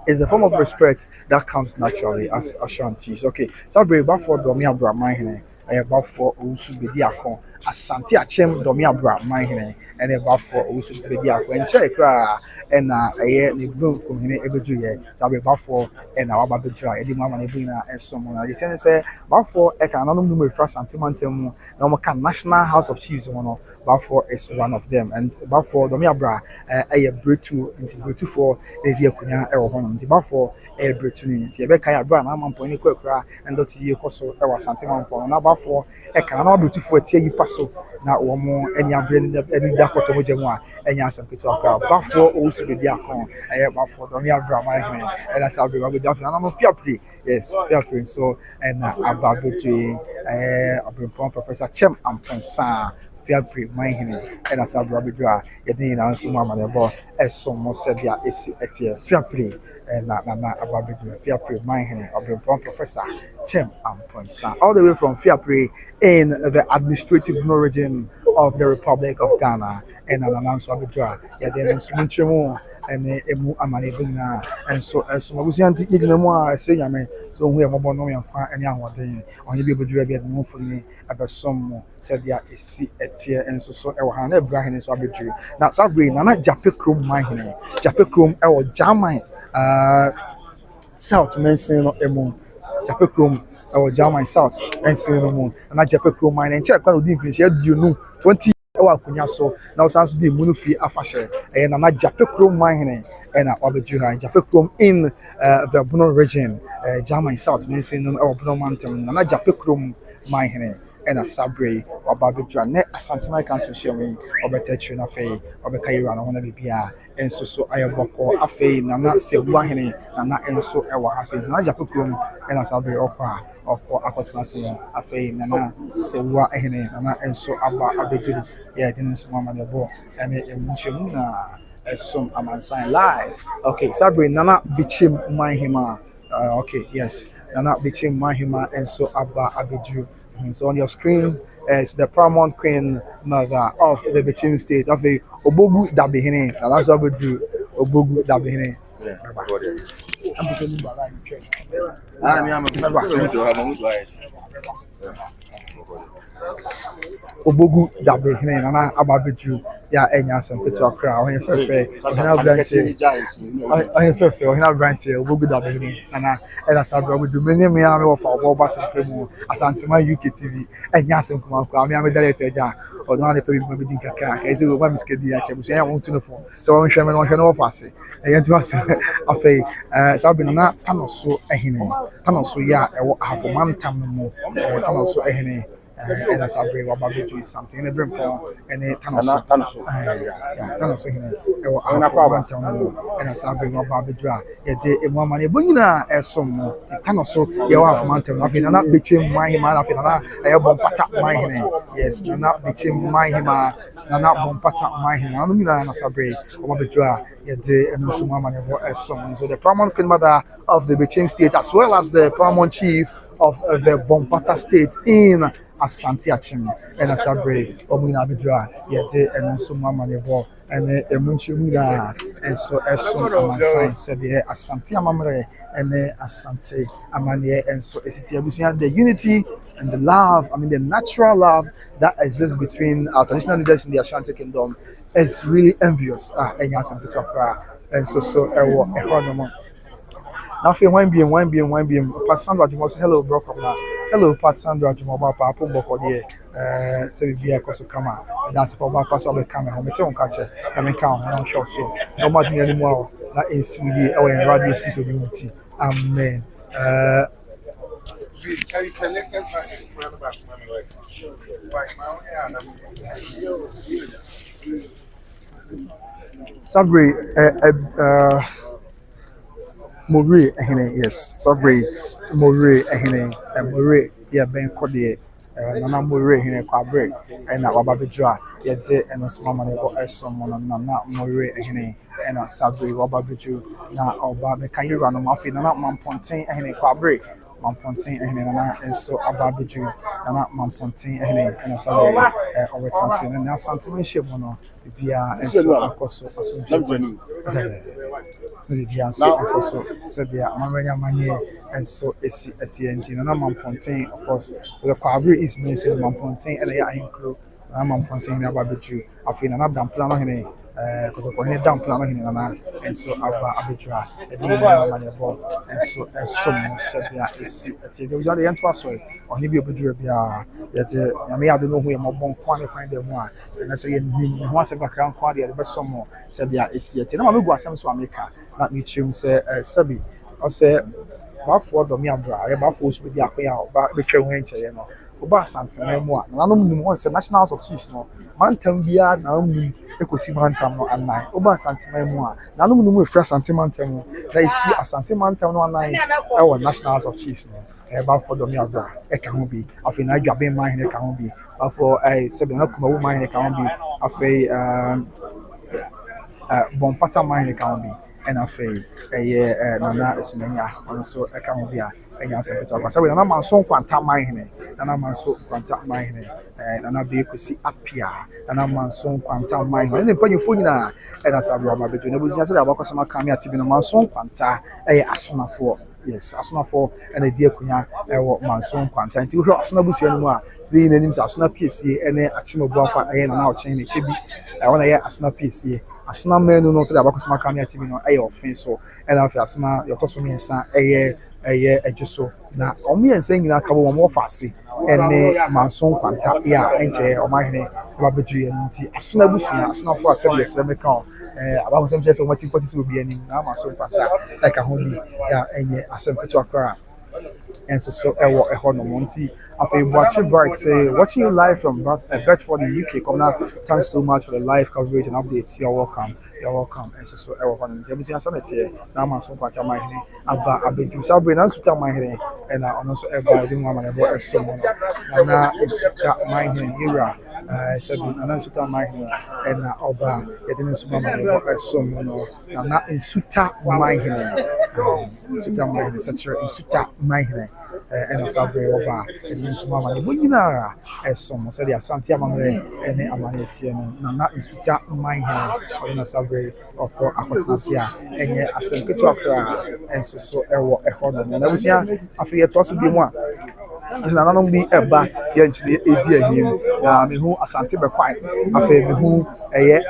Speaker 1: It's a form of respect that comes naturally as Ashantis. Okay, so bring back for Domi Abra Mahine, about for Usu Bediako, Asante Achem Domi Abra Mahine, and about for Usu Bediako, and check and a year the bloom coming every year. So about for and our baby dry, Eddie Mamma Nebina, and someone. I just say, about for a canon number for Asanteman, no National House of Chiefs, one. Balfour is one of them, and Balfour Domiabra a Brutu into Brutu for the Yakunya Erhon, the Balfour a Brutuni, Tibeka Bran, Amman Pony Quakra, and Dotty Yokoso, Ewa Santiman Pon, now Balfour a cannot do for Tia Paso, now one more, and your brain any Dakota Mojama, and Yasan Pitoka, Balfour also be Diakon, I have Balfour Domiabra, my hand, and that's how we will be I'm a Fiapri, yes, Fiapri, so, and about between Professor Chem and Ponsa. Fiapre, my henny, and as a brabidra, a day answer mamma the boy, as some more said, ya is at your Fiapre, and not about Fiapre, my henny, of the Professor Chem and Ponsa, all the way from Fiapre in the administrative origin of the Republic of Ghana, and an answer Abidra, yet then Munchemo. And emu amanebina and so as I was yanti igna mo a say yame so hu e mobo no yamfa ani ahoden onye bi bodura bi no for me abesom said ya esi etie and so e wo ha na Ibrahim so abeduru na sabre na na jape krom man hene jape krom e wo German south mention no emu jape krom e wo German south mention no mu na jape krom man en check kwa odi finishia dionu 20 akunya so na osanso de munu fi afahye na na jape krom man hene na obejuha jape krom in the Bono region German south mention no Bono mountain na jape krom man hene na sabre obabejuha ne Asanteman council share me obetetri na fe obekayira na hona bibia enso so ayeboko afei na na Serwaa hene na enso e wa hase na jape krom na sabre okwa akotena se afei na Serwaa hene na enso aba abeduru yeah didn't so mama the ball and emunchemu na some amansan live okay sabre nana bichim manhima okay yes nana bichim manhima enso aba abeduru. So on your screen is the paramount queen mother of the Bichim state of the Obogu Dabihine. That's what we do. Obogu Dabihine. Obogu Dabihine, Nana Ababidu, ya Enyas and Peter Crow, and Fefe, I have Fefe, or Hina Branty, Obogu Dabihine, and as I would do many Miami of our Bobas and Primo, Asanteman UK TV, and Yasin Kumaka, Miami Deleta, or not the people maybe think I can. As you want to get the I want to know for. So I'm sure I know fast. I get to us a fay, Sabina, Tanoso, Ehine, Tanoso, ya, half a month, Tanoso, Ehine. And as I bring what Baby do is something in the brim and a Tanoso, Tanoso, and as I bring what Baby draw, a day in one money, Bunina, as some Tanoso, you have mountain, nothing, and not between my man of I have one pat my hand, yes, not between my hima, not one pat my hand, and as I bring what Baby draw, a day and also one as someone. So the paramount mother of the Bichim state, as well as the paramount chief of the Bompata state in Asante Achem and Asabre, Omina Bidra, yet and also Mamma Nebo, and a Munchimida, and so as soon as I said, Asante Amamre, and Asante Amania, and so it's the unity and the love, I mean, the natural love that exists between our traditional leaders in the Ashanti kingdom is really envious. And so, now, if you want to be, Pat Sandra, you must hello, bro. Hello, Pat Sandra, you must have a book here. So, we are going to come out. That's about pass over the camera. I'm going to catch it. I'm going to count. I'm sure. So, no matter anymore. That is really our radio piece of unity. Amen. Sabre, Mori ehene yes sorry Mori ehene Mori ya ben kode nana more hene kwabre na waba bedra yede eno so mama ne bo esom no nana more hene na sabre waba bedru na oba me kan yura no mafi nana mamponten hene kwabre mamponten hene nana enso aba bedru nana mamponten hene na sabre owetase na Asanteman shemo no bia enso akoso asomdwe bia so akoso said dia amanya manye enso esi atienti na mamponten of course the kwabre is means mamponten and ya include na mamponten na aba bedru afi na dampla no hene kotoko hene dampla no hene na enso aba abedra e di na manye bo enso mo said dia esi atienti we dey ento aso o hene bi obedru bia yete nyame ado no hu ye mobon kwan dem a na say ye ni ho asem kakra kwan de be somo said dia esi atienti na ma megu asem so America na me chim say sabi o say bafo do me abra e bafo so bi akoya ba betwa hu enche no oba Asanteman mu a nanom nim won say nationals of chiefs no mantam bia na nim ekosi mantam no anan oba Asanteman mu a nanom nim efra Asanteman tam na isi Asanteman tam no anan e wo nationals of chiefs no e bafo do me abra e ka ho bi afi na adwabe man hene ka ho bi bafo sebe na kuma wo man hene ka ho bi afi bon pata man hene ka ho bi and afi nana esmenya onso e ka ho bi a enya asempeta kwa sabe nana manso kwanta man hene nana manso kwanta man hene nana be kosi apia nana manso kwanta man hene ne mpanyefo nyina na sabe oba beto na buzi ase da abakosama kame atibi no manso kwanta asonafo yes asonafo na di akunya wo manso kwanta nti wo asona busu anu a ni nanim sa asona piesie ene achimabu akwa nana ochen ne chebi wona ye asona piesie asona menu no se da abakosama kame atibi no ofin so na afi asona yotoso miensa ejuso na omiensa nyina ka bo mo fase ene manso kwanta ya enche omahene ba betu ye nti asona busua asona fo asebe yesre meka aba sem chese o mati potisi obi ani na manso kwanta like a hobi ya enye asem ketu akra and so eho no monti after watching bright say watching you live from Bedford in the UK. Come now, thanks so much for the live coverage and updates. You're welcome and so eho no monti ebusi asanete na manso kwanta mahene aba abedu sabre na suta mahene and also eba di mama na bo eso mo na suta mahene era sabi na suta mahene and oba yedin so mama na bo eso mo no na suta mahene suta mahene such suta mahene and sabre oba yedin so mama na bo nyina eso mo say Asanteman ene amaneti no na suta mahene na sabre ọkọ akọtinasia enye asemketu akra enso so eho no na busia afi yeto so bi mu a na nanom bi eba ye nchire edi ahim na mehu Asante bekwai afi mehu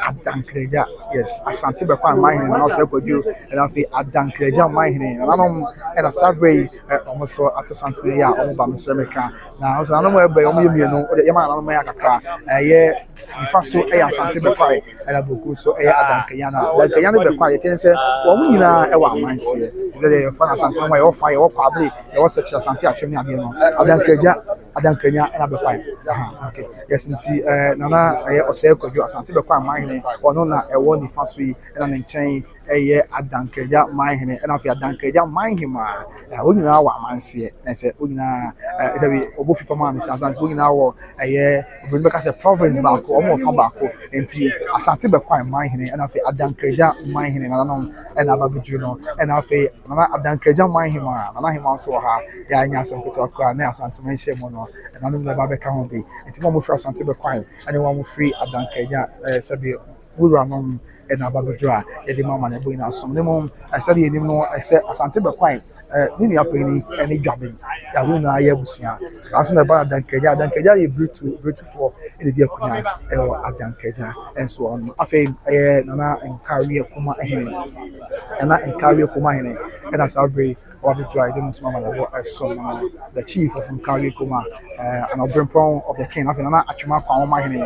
Speaker 1: adankreja yes Asante bekwai mahene na so kwadwo na afi adankreja mahene na nanom na sabre omo so ato santene ya omo ba mesremeka na so nanom eba omo yemienu ye ma nanom ya kakra nifaso Asante bekwai ala boku so adankreja na bekwai tense wo mu nyina wa amansie ze fa Asanteman wa yo fa yo kwable yo search Asante achemi ade no adankreja na bekwai okay yes nti nana ose kwadwo Asante bekwai mahene ono na ewo nifaso yi na nchen adankreja mahene na afi adankreja mahema onyina wa amansie na se onyina ebi obofi pama na Asante onyina wo Odobroni beka se province ba ko omo fa ba ko nti Asante bekwai mahene na afi adankreja mahene na nanom na ababeju no na afi na adankreja mahema na hema so ha ya nya asem kuto akwa na Asanteman shemo no na nanom ba beka ho bi nti mo free Asante bekwai ani mo free adankreja sabi wura nom na ababedra yedi mama na boy na som nemo said ye nim no say Asante bekwai ni ni apeni eni dwaben ya hu na ya busua aso na ba adankreja ye brutu for eni dia kunya adankreja enso on afi nana enkawie kuma ehene na enkawie kuma ehene na sabre Odobroni didn't smell the chief of Nkari Kuma and Odobroni of the king. I think I'm actually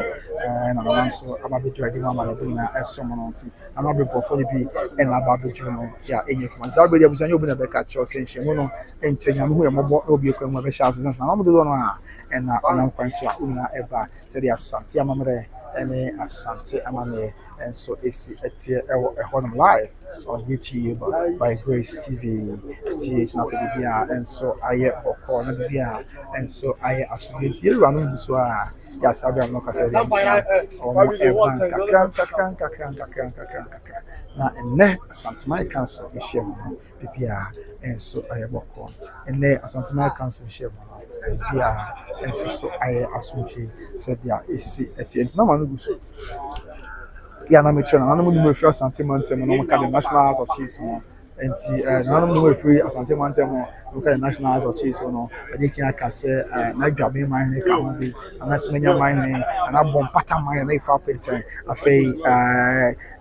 Speaker 1: and I'm also about to drag my mother as someone on tea. I'm not been for 40B and about the journal. Yeah, in your command. Sorry, there was a new Becca saying she mono and Chenya who am about you can have a chance and I'm doing and I'm quite sure Una ever said Asanteman and Asanteman and so it's a honor life. on YouTube by Grace TV, GH na Fibia, and so I or call Nabia, and so I assume you run so. Yes, I don't know because I or na ene Asanteman Council we share mo bibia enso ayeboko ene Asanteman Council we share mo bibia enso so aye asomche said dia esi eti enti na ma no guso ya na me try na no mo free Asanteman tem no ka the National House of Chiefs no enti na no mo free Asanteman tem no ka the National House of Chiefs no e dey kin aka say na dwabe man ne ka ho bi na so menya man ne na bom pata man na ifa penten afei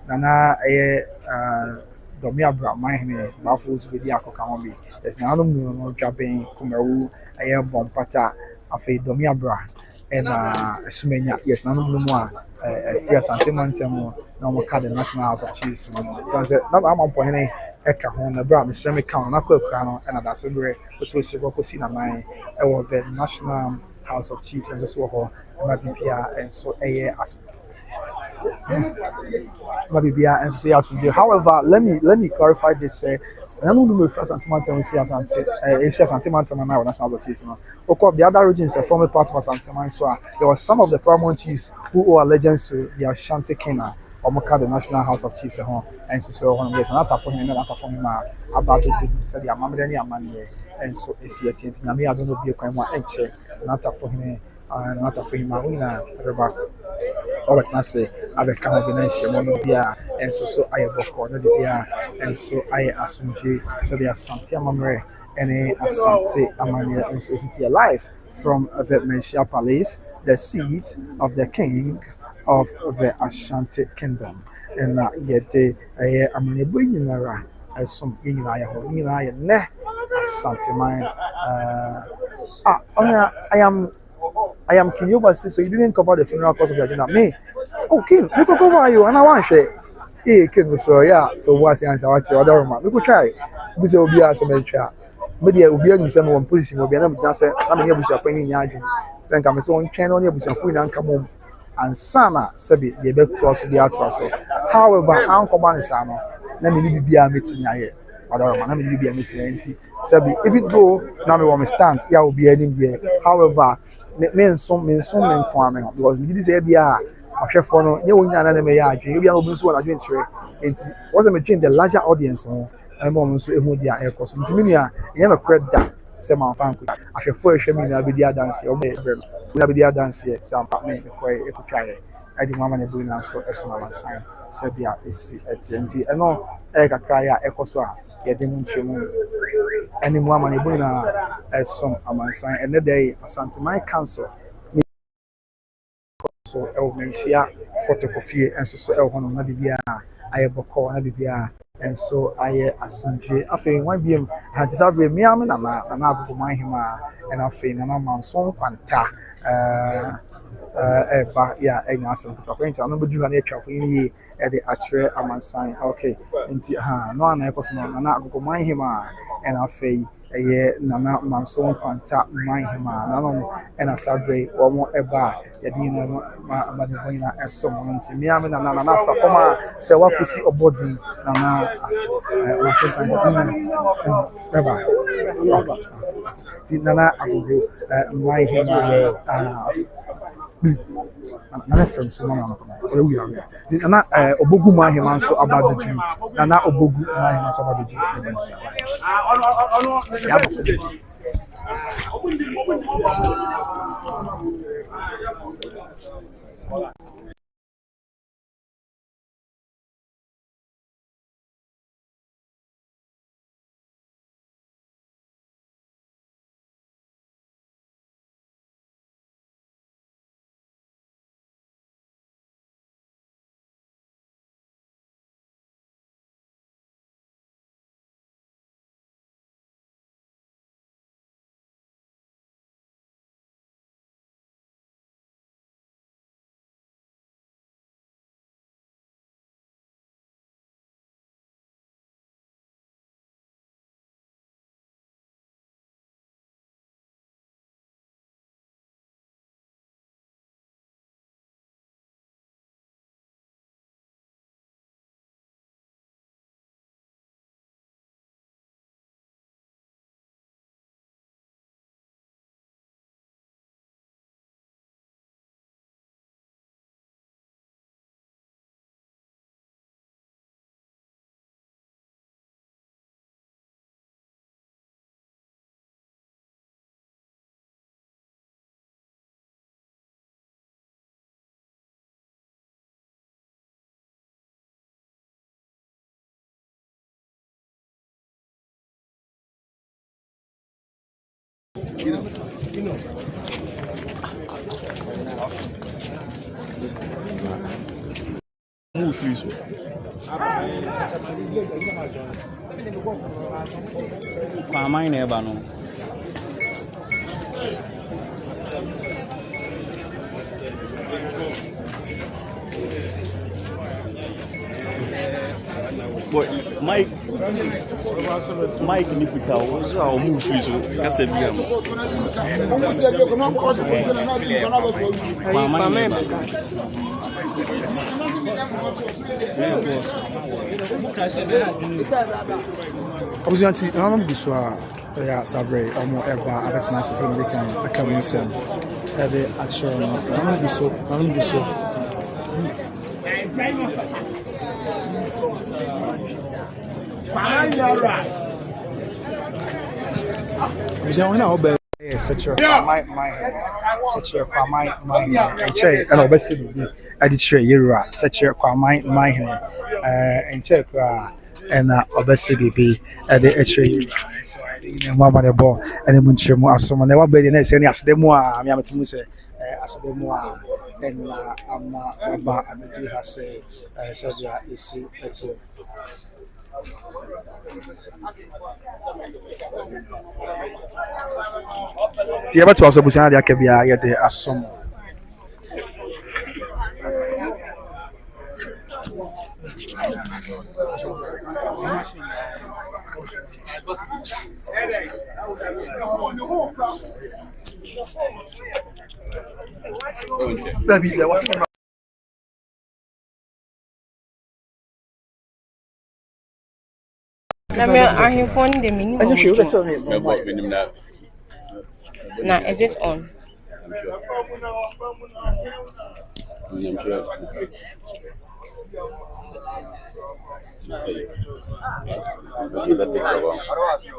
Speaker 1: nana domi abra mahine bafos be di akoka ho bi yes na anum no dwaben kumawu aye bompata afei domi abra na sumenya yes na anum no mu a fia Asanteman tem na mo ka the National House of Chiefs no say na am po hene eka ho na bra mesre me ka na kwakura no na da se bre otu osire ko si na man e wo the National House of Chiefs and so ho ma bibia and so Mabibia and so yes we do. However, let me clarify this. I don't know if Asanteman see Asanteman now National of Chiefs. No, of course, the other regions are forming part of Asanteman. So there were some of the paramount chiefs who owe allegiance to the Ashanti King or Moka, the National House of Chiefs at home. And so one of yes, another for him, another for him about to said the Mamma money. And so it's yet I don't know be a crime and check, another for him, another for him, ɔbɛtena ase abɛka ho bi na nhyiamu no bi a ɛnso so ayɛ bɔkɔɔ no de bi a ɛnso ayɛ asomdwe sɛdeɛ Asante amammerɛ ɛne Asante amanneɛ nso ɛsiti live from the Manhyia Palace, the seat of the king of the Ashanti Kingdom. And yɛde ɛyɛ amanneɛbɔ nyinara ɛsom yɛ nyinaa yɛ hɔ nyinaa yɛ nnɛ Asanteman I am King Yoba, so you didn't cover the funeral cost of your agenda. Me, oh King, me go cover you, and I want share. Hey King, so yeah, to what's the answer? What's the other man? We could try. We say Obi as a mentor. Maybe Obi in some one position will be able to say, I'm able to appoint in Yajin. Then come so on can only be some food and come home. And Sana Sabi, the back to us to be out to us. However, Uncle Banisano, let me be a meeting here. Other man, let me be a meeting. Sabi, if it go, now me want me stand, yeah, will be ending there. However, men kwame because we did say dia ahwefo no ye wonya na me ya adwen bia obi so na adwen kire enti was me train the larger audience no e mo nso ehu dia e koso enti menua ye no credit da se ma panko ahwefo ehwe mi na be dia dance o be spread na be dia dance se ampa me ko e kutwa ye adi mama na bu na so eso na mansan se dia esi enti e no e kakra ya e koso a ye de mu nchemu any more money going some amansan and the day Asanteman Council so Manhyia Kotokofie and so Elhono na bibia ayeboko na bibia and so aye asumdwe afei wan biem had disabre me am na agogo manhima and afei na manson kwanta eba ya enya asem kotokwencha no bedu ha na atwafo ni e de akyere amansan okay nti ha no ana ekoso na agogo manhima and afei eye nana manson kwanta manhima nanom ena sabre omo eba yedi na madeboina esom nti miame na afa koma se wakusi obodu nana manson kwanta eba ti nana agogo manhima nana from so mama no we are di nana obogu mahima nso ababeju nana obogu mahima nso ababeju
Speaker 3: Move, please. Mine never know. But Mike Nipita was our move, please. That's a big
Speaker 1: Obviously, I'm this one. Yeah, Sabre, or ever, I bet nice to they can come in some. The actual, I'm this so. Such a and check and obviously I did share you such a my and check and obviously be at the actually so I didn't want the ball and the munchemo as someone never be the next any as the more I am to say as the more and I'm about I do have say so yeah is it's the other two also busan they can be here the asom baby there was
Speaker 4: Now, is it on?
Speaker 3: I'm sure.